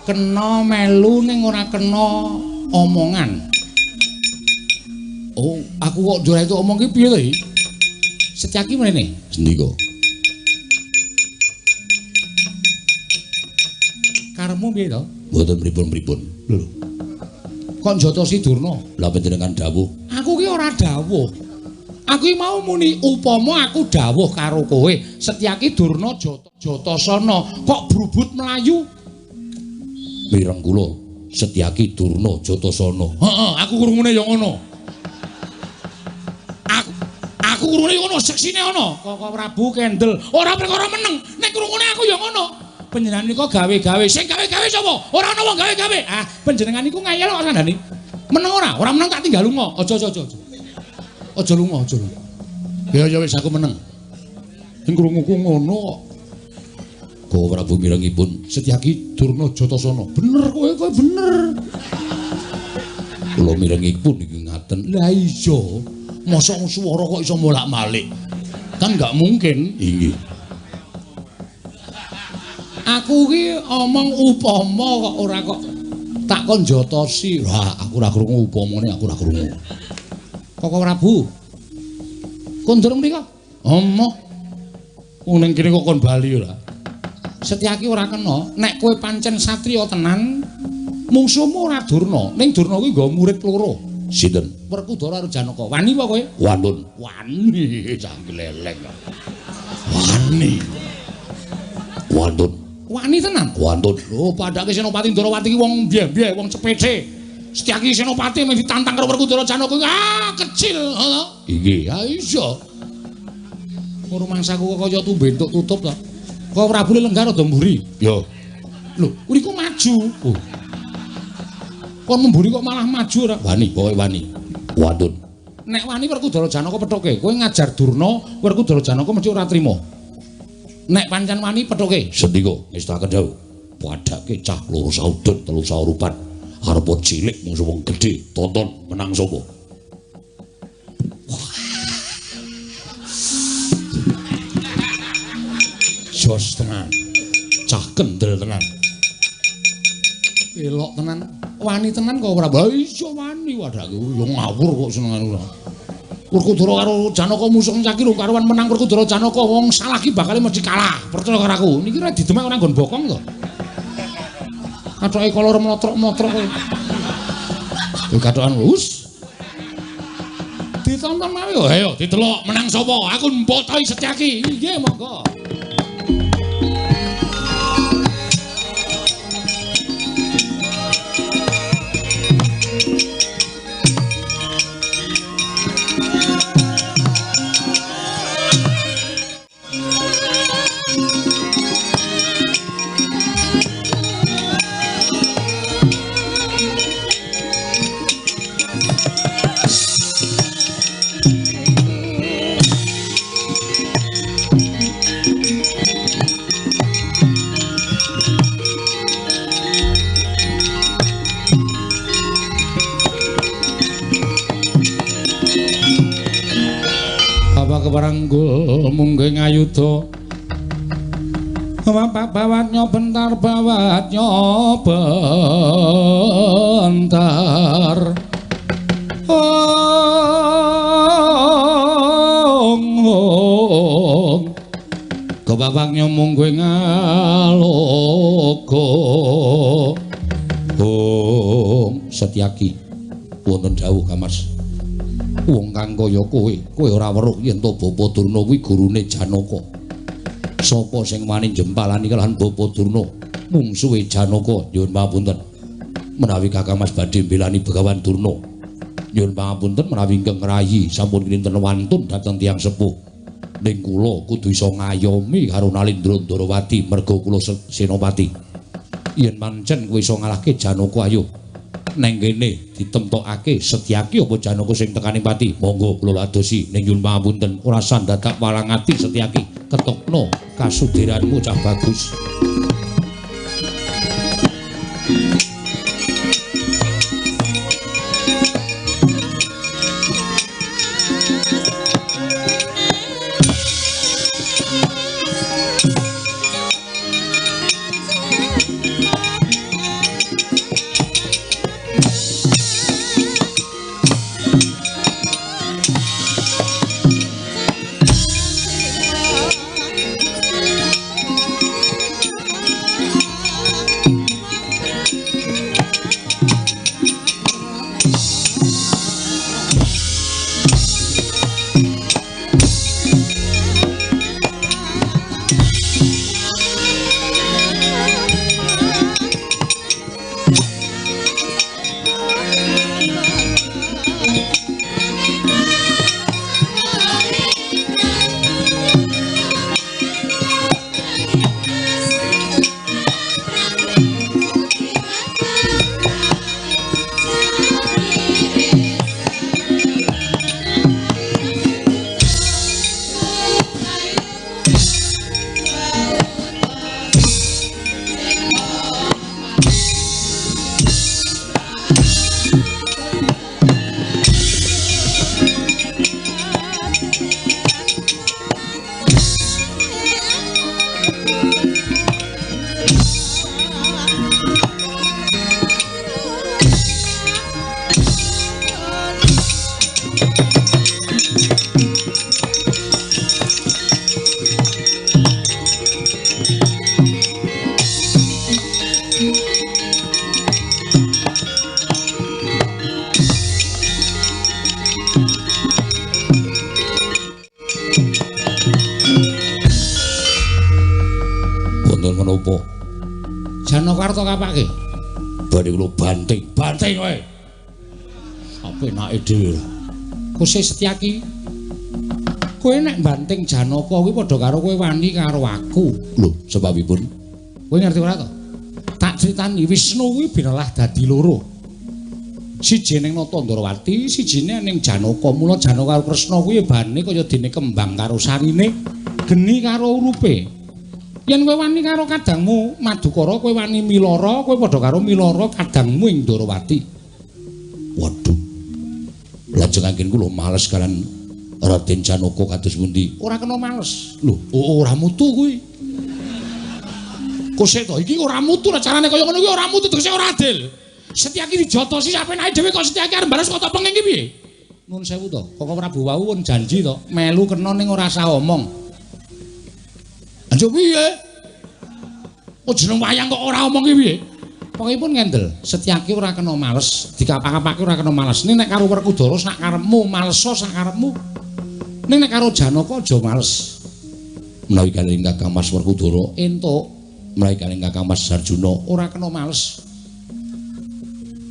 Kena melu ning ora kena omongan. Oh, aku kok ndora itu omong ki piye to iki? Setyaki mrene. Sendika. Karemu piye to? Mboten pripun-pripun. Lho. Kok Jatasi Durna? Lah panjenengan dawuh. Aku ki ora dawuh. Aku iki mau muni upama aku dawuh karo kowe, Setyaki Durna Jatasana, kok brubut mlayu? Mireng kula Setyaki Durna Jatasana. Heeh, aku krungune ya ngono. Aku krungune ngono, seksine ono. Kok Prabu Kendel, ora perkara meneng, nek krungune aku ya ngono. Panjenengan niku gawe-gawe, sing gawe-gawe sapa? Ora ana wong gawe-gawe. Ah, panjenengan niku ngayal kok kandhane. Meneng ora meneng tak tinggal lunga. Aja. Aja lunga. Ya wis aku meneng. Sing krunguku ngono kok. Kok Prabu mirengipun Setyaki Durna Jatasana. Bener kowe bener. Kula mirengipun iki ngaten. Lah iya. Mosok swara kok iso molak-malik. Kan enggak mungkin. Inggih. Aku ki omong upama kok ora kok tak kon Jatasi. Lah aku ora krungu upamane, aku ora krungu. Kok Prabu. Kondur mriko? Omoh. Wong ning kene kok kon bali ora. Setyaki ora kena. Nek kowe pancen satriya tenan, mungsuhmu ora Durna. Ning Durna kuwi nggo murid loro. Sinten? Werkudara karo Janaka. Wani apa kowe? Wantun. Wani, cah gleleng. Wani. Wantun. Wani tenan. Wantun. Lho, padake Senopati Ndarawati ki wong biye-biye, wong cepece. Setyaki Senopati mung ditantang karo Werkudara Janaka. Ah, kecil, ngono. Inggih. Ya iya. Rumangsaku kok kaya tumbentuk tutup to. Kok Prabu Lenggar do mburi? Ya. Lho, uriku maju. Oh. Kon memburi kok malah maju ora? Wani, pokoke wani. Wantun. Nek wani Werkudara Janaka pethoke, kowe ngajar Durna, Werkudara Janaka mesti ora trima. Nek pancen wani pethoke. Sendika ngestaken dawuh. Padake cah loro saudut, telu saurupan. Arep cilik mungsuh wong gedhe, tonton menang sapa? Jos tenan. Cah kendel tenan. Elok tenan. Wani tenan kok ora. Lah iya wani wadake yo ngawur kok senengan ora. Werkudara karo Janaka musuh caki lho karuan menang Werkudara Janaka wong salah ki bakal mesti kalah. Percaya karo aku. Niki ra didemek ora nggon bokong to. Kathoke kolor motrok-motrok kowe. Yo kathokan wus. Ditonton mawe yo. Ayo didelok menang sapa? Aku mbotohi Setyaki. Nggih monggo. Keparanggul munggih ngayuda bapak bawatnya bentar kebabaknya munggih ngaloga Setyaki wonten dawuh Kamas. Wong kang kaya kowe ora weruh yen to Bapa Durna kuwi gurune Janaka. Sapa sing wani jempalani kalahan Bapa Durna mungsuhe Janaka? Nyuwun pangapunten. Menawi Kakang Mas badhe mbelani Begawan Durna, nyuwun pangapunten menawi ingkang rayi sampun kinten wantun dhateng tiyang sepuh. Ning kula kudu iso ngayomi karo Nalindra Ndarawati merga kula Senopati. Yen pancen kowe iso ngalahke Janaka ayo neng kene ditemtokake Setyaki apa Janaka sing tekaning pati. Monggo kula adosi ning nyuwun pangapunten ora sandadak walangati Setyaki ketokno kasudiranmu cah bagus. warta kapake. Bane kula banting kowe. Apa enake dhewe. Kuse Setyaki. Kowe nek banting Janaka kuwi padha karo kowe wani karo aku. Lho, sebabipun? Kowe ngerti ora to? Tak critani Wisnu kuwi binalah dadi loro. Siji ning Natandrawati, sijine ning Janaka. Mula Janaka karo Kresna kuwi bane kaya dene kembang karo sarine, geni karo urupe. Yen kowe wani karo kadangmu Madukara, kowe wani Milara, kowe padha karo Milara kadangmu ing Ndrawati. Waduh. Lajeng anggen kula males kalian Raden Janaka kados pundi? Ora kena males. Lho, ora mutu kuwi. Kosek to, iki ora mutu nek carane kaya ngono kuwi ora mutu tegese ora adil. Setyaki dijotosi sapenake dhewe kok Setyaki arep balas kota penging iki piye? Nuwun sewu to, Koko Prabu wau pun janji to, melu kena ning ora usah omong. Anjo piye? Kok jeneng wayang kok ora omong iki piye? Pokokipun ngendel, Setyaki ora kena males, dikapak-kapake ora kena males. Ning nek karo Werkudara sak karepmu, maleso sak karepmu. Ning nek karo Janaka aja males. Menawi kalih Kakang Mas Werkudara Entuk menawi kalih Kakang Mas Sarjuna ora kena males.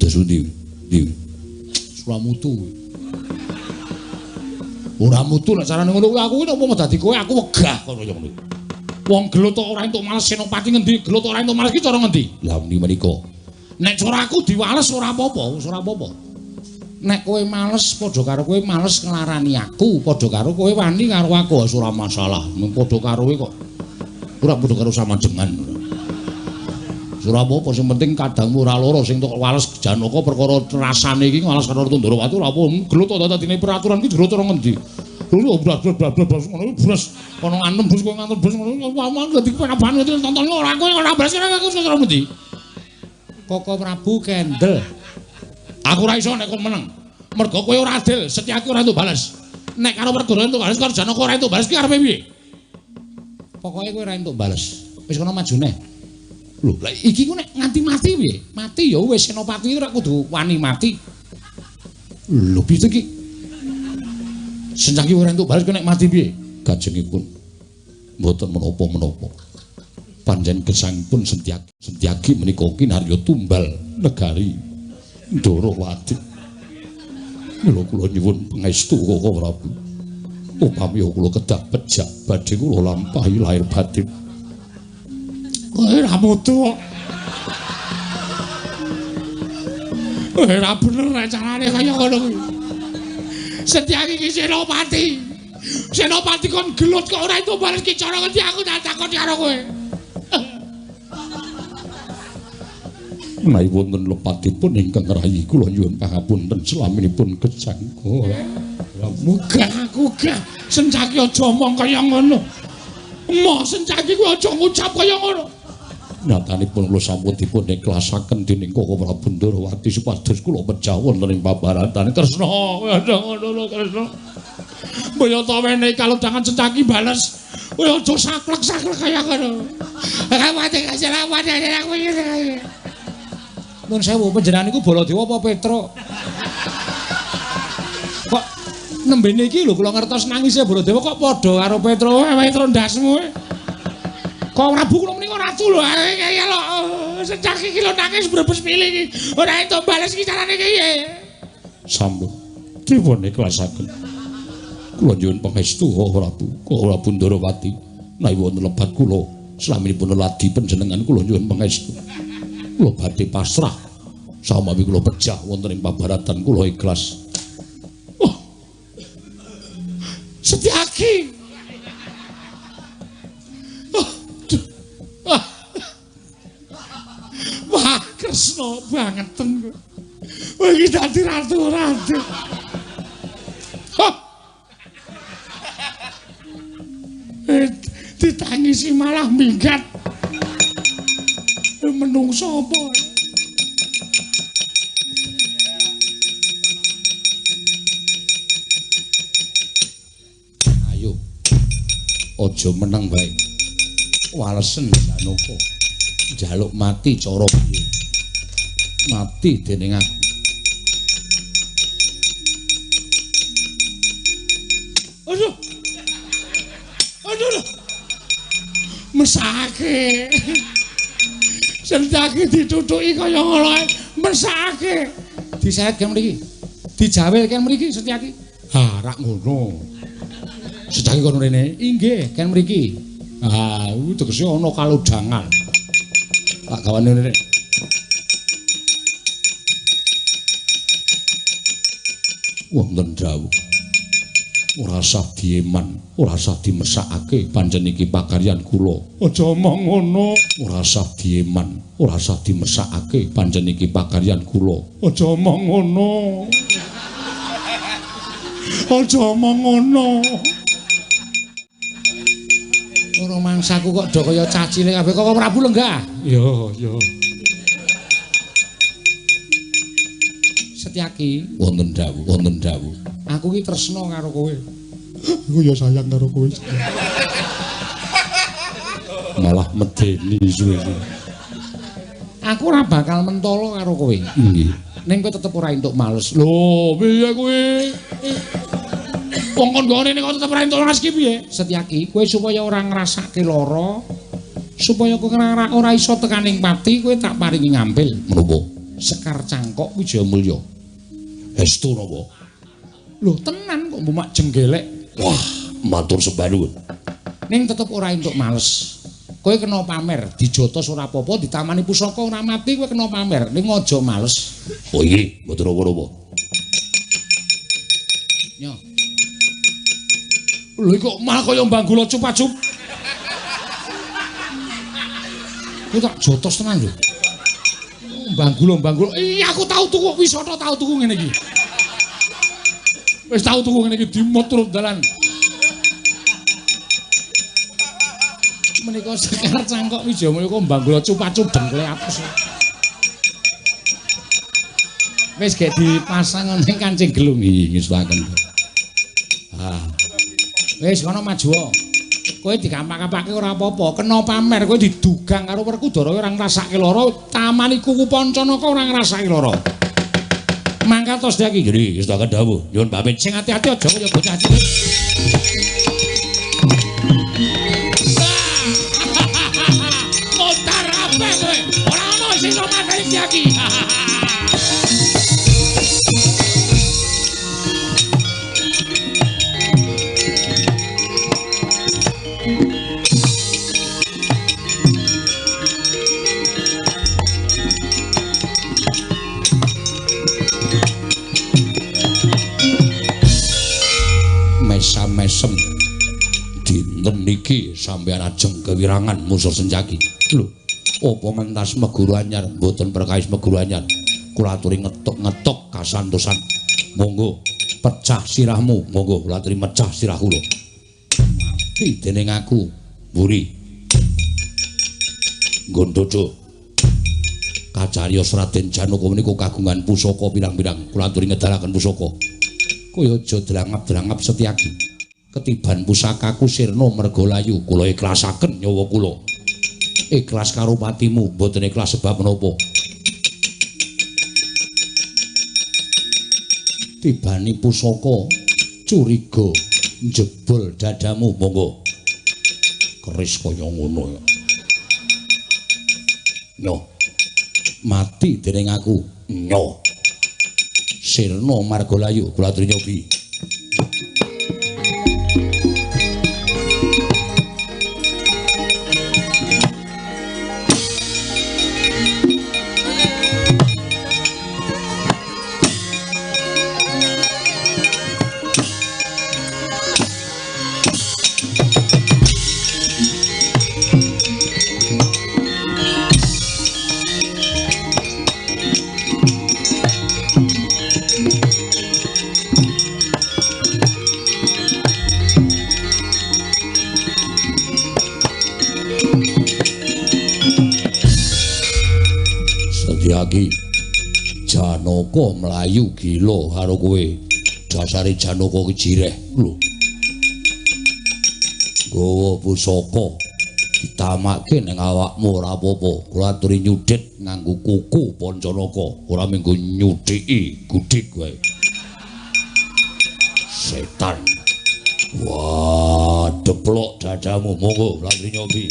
dos pundi? Suramutu. Ora mutu nek carane ngono kuwi aku kuwi apa dadi kowe aku wegah kono ya ngono. Wong gelut ora entuk males Senopati ngendi? Gelut ora entuk males ki cara ngendi? Lah menika. Nek cara aku diwales ora apa-apa, wis ora apa-apa. Nek kowe males padha karo kowe males nglarani aku, padha karo kowe wani karo aku, wis ora masalah. Mung padha karo kowe kok. Ora padha karo samajengan. Wis ora apa-apa, sing penting kadangmu ora lara sing tok wales Janaka perkara rasane iki wales karo Ndrawati ora apa. Gelut ta dadine peraturan ki gelut ora ngendi? Lho blas ngono blas kono antem bus kowe ngantem bus ngono wae dadi penaban tonton ora kowe ora blas aku ora ngendi. Koko Prabu kendel. Aku ora iso nek kon meneng. Mergo kowe ora adil, Setyaki ora entuk bales. Nek karo Werkudara entuk bales karo Janaka ora entuk bales ki arepe piye? Pokoke kowe ora entuk bales. Wis kono maju neh. Lho, lah iki ku nek nganti mati piye? Mati ya wis Senopati ora kudu wani mati. Lho piye iki? Setyaki ora entuk bales nek mati piye? Kajengipun mboten menapa-menapa. Panjen gesangipun Setyaki menika kinarya tumbal negari Ndrawati. Mila kula nyuwun pangestu Koko Prabu. Upami kula kedah pejah badhe kula lampahi lahir batin. Ora mutu kok. Ora bener nek carane kaya ngono kuwi. Setyaki ki Senopati. Senopati kon gelut kok ora entuk bales ki cara ngendi aku tak takon karo kowe. Menawi wonten lepatipun ingkang rayi kula nyuwun pangapunten selaminipun gesang. Muga aku gak Setyaki aja omong kaya ngono. Emoh Setyaki kuwi aja ngucap kaya ngono. Nyatanipun kula sampun dipun ikhlasaken dening Koko Prabu Ndrawati supados kula pejah wonten ing pabaratan Kresna. Aja ngono lho Kresna. Kaya ta wene kalau jangan Setyaki bales. Kaya aja saklek-saklek kaya ngono. Kawate kaselawat aku iki. Nun sewu panjenengan iku Baladewa apa Petra? Kok nembene iki lho kula ngertos nangis ya Baladewa kok padha karo Petra Petra ndasmu. Kok Prabu kula menika ratu lho kaya lho Setyaki iki lho nangis brebes pilih iki. Ora entuk bales iki carane piye? Sampun dipun ikhlasaken. Kula nyuwun pangestu Prabu Ndrawati. Menawi wonten lebat kula slaminipun ladi panjenengan kula nyuwun pangestu. Kula badhe pasrah samawi kula pejah wonten ing pabaratan kula ikhlas. Oh. Setyaki. Oh. Wah, Kresna bangeten. Wah, iki dadi ratu-ratu. Ditangisi malah minggat. Menungso apa? Ayo. Aja meneng bae. Walesen Janaka. Njaluk mati cara piye? Mati dening aku. Aduh. Aduh. Mesake. Setyaki ditutuki kaya ngono mesake. Diseret kan mriki. Dijawel kan mriki Setyaki. Ha, rak ngono. Setyaki kono rene. Inggih, kan mriki. Ha, kuwi tegese ana kalodhangan. Tak gawane rene. Wonten dawuh. Ora usah dieman, ora usah dimesakake, pancen iki pakaryan kula. Aja omong ngono. Ora usah dieman, ora usah dimesakake, pancen iki pakaryan kula. Aja omong ngono. Aja omong ngono. Ora mangsaku kok do kaya cacile kabeh kok Prabu lenggah. Ya. Setyaki, wonten dawuh. Aku ki tresna karo kowe. Aku ya sayang karo kowe. Malah medeni suwe-suwe. Aku ora bakal mentolo karo kowe. Nggih. Ning kowe tetep ora entuk males. Lho, piye kowe? Wong kon gone ning kok tetep ora entuk males ki piye? Setyaki, kowe supaya ora ngrasake lara, supaya kowe ora iso tekaning pati, kowe tak paringi ngambil. Menapa? Sekar Cangkok Wijayamulya. Estu napa? Loh tenan kok mbok jenggelek. Wah, matur sembah nuwun. Ning tetep ora entuk males. Kowe kena pamer, dijotos ora apa-apa, ditamani pusaka ora mati, kowe kena pamer, ning aja males. Oh iki, mboten apa-apa. Yo. Lho kok malah kaya mbanggula cup-cup. Kowe tak jotos tenan lho. Mbanggula. Iya aku tau tuku wisata, tau tuku ngene iki. Wis tau tuku ngene iki dimot turut dalan. Menika Sekar Cangkok Wijayamulya kok mbanggula cup-cup dengkle apes. Wis gek dipasang ning kancing gelung iki ngesuaken. Ha. Wis kono maju. Kowe dikampak-kampake ora apa-apa, kena pamer kowe didugang karo Werkudara ora ngrasake lara, tamani kuku Pancanaka ora ngrasake lara. Mangkatos Setyaki. Nggih, wis tak dawuh. Nyuwun pamit. Sing ati-ati aja kaya bocah cilik. Motar apa kowe? Ora ono sing iso mateni Setyaki. Mesem dinten niki sampeyan ajeng kewirangan Musur Senjaki. Lho, apa mentas meguru anyar mboten perkawis meguru anyar. Kula aturi ngetuk-ngetuk kasantosan. Monggo pecah sirahmu, monggo kula aturi mecah sirah kula. Mati dening aku, Mburi. Gondodo. Kacariyos Raden Janaka menika kagungan pusaka pirang-pirang. Kula aturi ngedalaken pusaka. Kowe aja drangap-drangap Setyaki. Ketiban pusakaku sirna mergalayu, kula ikhlasaken nyawa kula. Ikhlas karo patimu, mboten ikhlas sebab menapa. Tibani pusaka curiga njebol dadamu, monggo. Keris kaya ngono ya. Nyo. Mati dening aku, nyo. Sirna Margalayu kula aturi nyobi. Setyaki Janaka mlayu gila karo kowe. Dasare Janaka ki jireh lho. Gawa pusaka ditamake ning awakmu ora apa-apa. Kula aturi nyudhit nganggo kuku Pancanaka, ora mengko nyudhiki gudik wae. Setan. Wah, deplok dadamu, monggo kula aturi nyobi.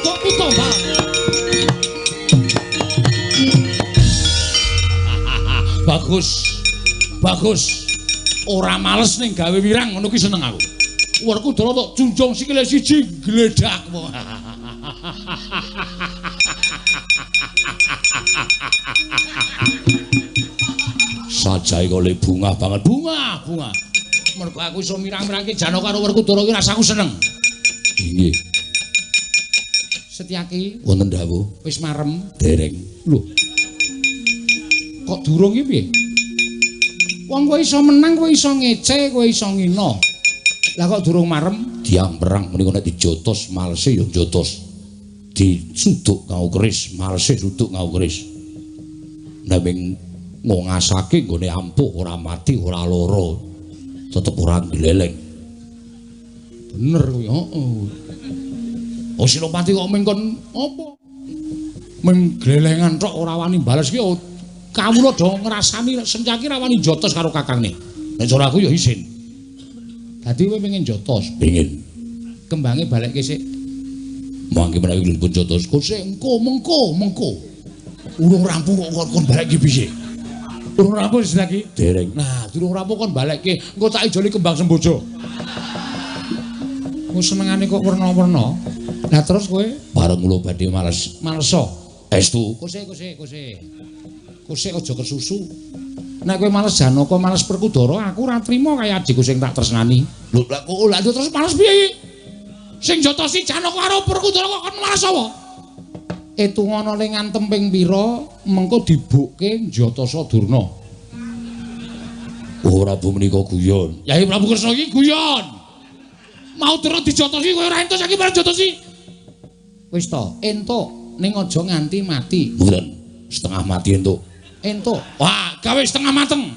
Tombal. Bagus. Ora males ning gawe wirang ngono ki seneng aku. Werkudara tok junjung sikile siji gledak. Sajae kok le bunga banget, bunga. Mergo aku iso mirang-mirangke Janaka karo Werkudara ki rasaku seneng. Nggih. Setyaki wonten dawuh wis marem dereng. Lho. Kok durung iki piye? Wong kowe iso menang, kowe iso ngece, kowe iso ngina. Lah kok durung marem? Diang perang menika nek dijotos malese ya jotos. Disuduk kau keris, malese suduk kau keris. Nek ming ngongasake nggone ampuh ora mati, ora lara. Tetep ora gleleng. Bener kuwi, heeh. Oh Sinopati kok mengkon apa? Meng glelengan tok ora wani bales ki kawula do ngrasani Setyaki ra wani jotos karo kakangne. Nek cara aku ya isin. Dadi kowe pengen jotos? Pengen. Kembange balekke sik. Mangke menawi pun jotos. Kok sik mengko. Urung rampung kok kon balekke piye? Urung rampung Setyaki? Dereng. Nah, durung rampung kon balekke. Engko tak ijoli kembang sembojo. Ku senengane kok werna-werna. Lah terus kowe bareng kula badhe malesa. Estu. Kosek aja kesusu. Nek kowe males Janaka, males Werkudara, aku ora trima kaya adikku sing tak tresnani. Lho lha terus males piye? Sing jotosi Janaka karo Werkudara kok kon males apa? Etungana ning ngantem ping pira mengko dibukke Jatasa Durna. Oh Prabu menika guyon. Yai Prabu Kresna iki guyon. Mau terus dijotosi kowe ora entuk saiki bareng jotosi. Wis to, entuk ning aja nganti mati. Mboten, setengah mati entuk. Entuk. Wah, gawe setengah mateng.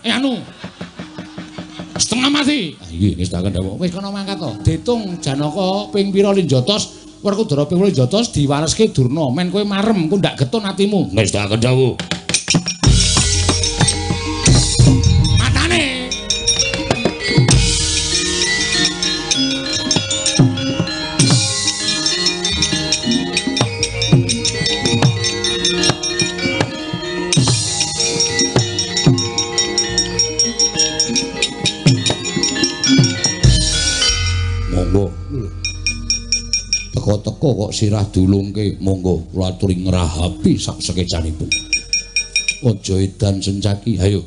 Setengah mati. Ah iki ngestaken dawuh. Wis kono mangkat to. Ditung Janaka ping pira linjotos, Werkudara ping linjotos diwaleske Durna. Men kowe marem, ku ndak getun atimu. Ngestaken dawuh. Matane. Teko-teko kok sirah dulungke, monggo kula aturi ngrahapi sak sekecanipun. Aja edan Setyaki, ayo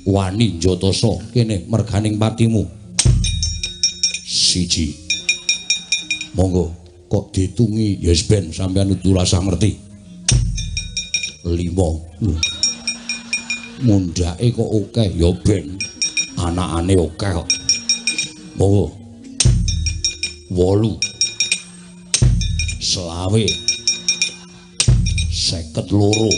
wani Jatasa kene merganing patimu. Siji. Monggo kok ditungi ya wis ben sampeyan kudu rasa ngerti. 5. Mundhake kok akeh ya ben anakane akeh kok. Monggo 8. 50 52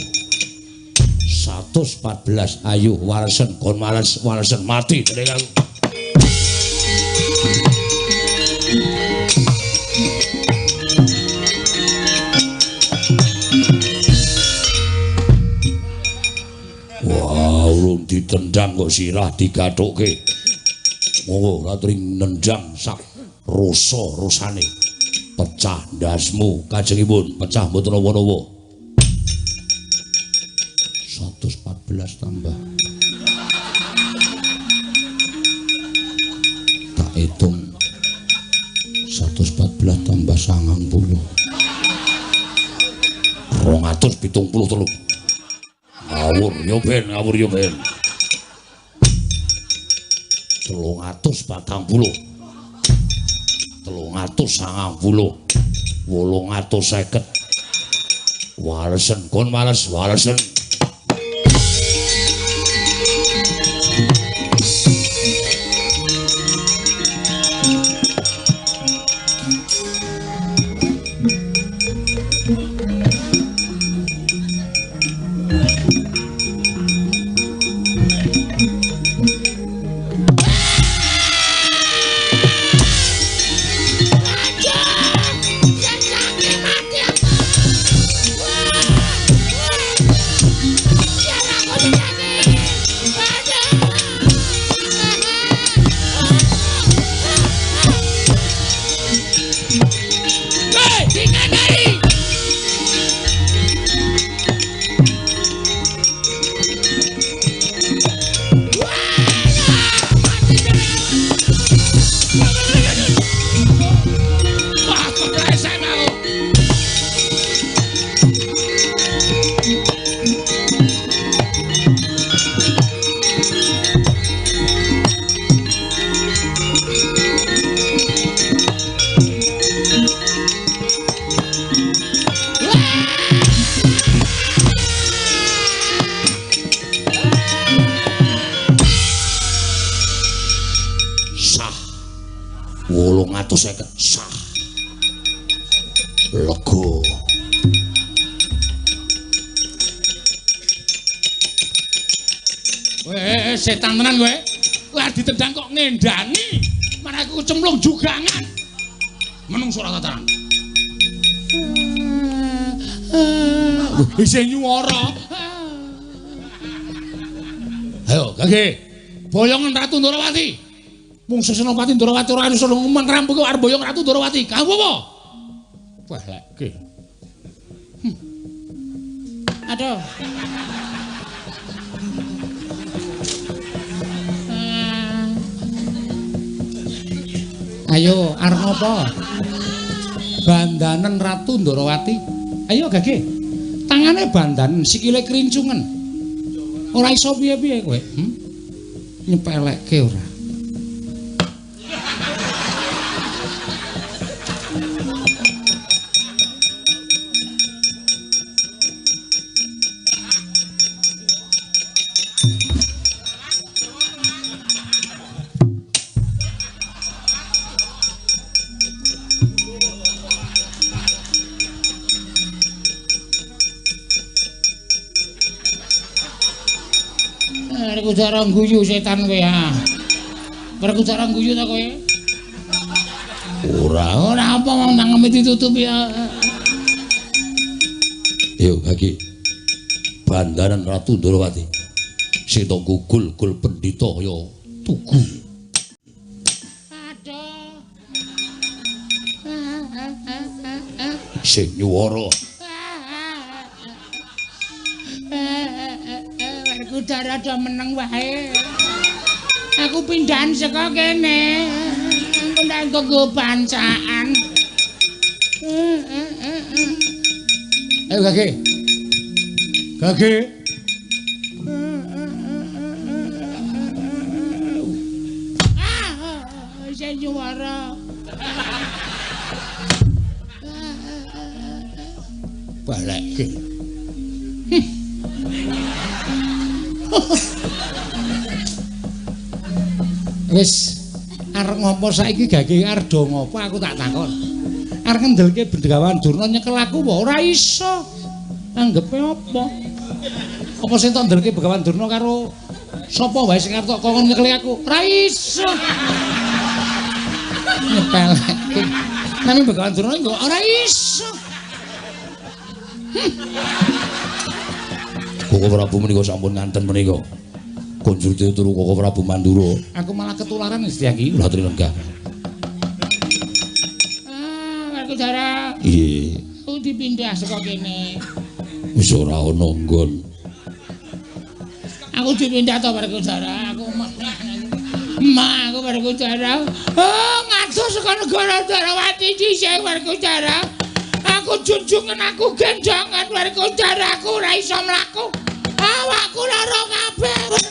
114 ayo walesen kon walesen mati dening aku. Wah, urung ditendang kok sirah digathukke. Monggo aturi nendang sak rusane. Pecah ndasmu kajengipun, pecah mboten napa-napa. 114 tambah. Tak hitung. 114 tambah 90. 273. Ngawur yo ben. 340. 390 850 walesen kon walesen 850 sah. Lego. Weh, setan tenan kowe. Kowe arep ditendang kok ngendani. Mana aku cemplung jugangan. Menungso ora tataran. Isih nyuwara. Ayo, Gage. Boyongan Ratu Ndorowati. Wong Senopati Ndorowati ora iso ngomong rampung kok arep boyong Ratu Ndorowati. Kamu apa? Wah, lek. Aduh. Ayo, arep apa? Bandanen Ratu Ndorowati. Ayo, Gage. Tangane bandanen, sikile kerincungan. Ora iso piye-piye kowe. Nyepelekke ora. Perkudara guyu setan kowe ah. Perkudara guyu ta kowe? Ora apa mau nangem ditutup ya. Yo Gage. Bandaran Ratu Ndorowati. Sing tok gugul pendhita ya tugu. Aduh. Sing nyuwara. Udara do meneng wae. Aku pindahan saka kene. Aku ndak nggo bancaan. Ayo Gage. Gage. Saya juara. Balik. Wis arep ngopo saiki Gage arep do ngopo aku tak takon. Arep ngendelke Bendawan Durna nyekel aku apa ora iso. Anggepe apa? Apa sing tok ndelke Bendawan Durna karo sapa wae sing arep tok kongkon nyekeli aku? Ora iso. Nyepelekke. Nami Bendawan Durna kok ora iso. Koko Prabu menika sampun nganten menika. Konjurite turu Koko Prabu Mandura. Aku malah ketularan Gusti Aki. Kula aturi lenggah. Werkudara. Iya. Aku dipindah saka kene. Wis ora ana nggon. Aku dipindah to Werkudara. Aku aku Werkudara. Oh, ngatur saka negara Ndorowati dhisik Werkudara. Aku junjungan aku gendongan Werkudara. Aku ora iso mlaku. Awakku lara kabeh.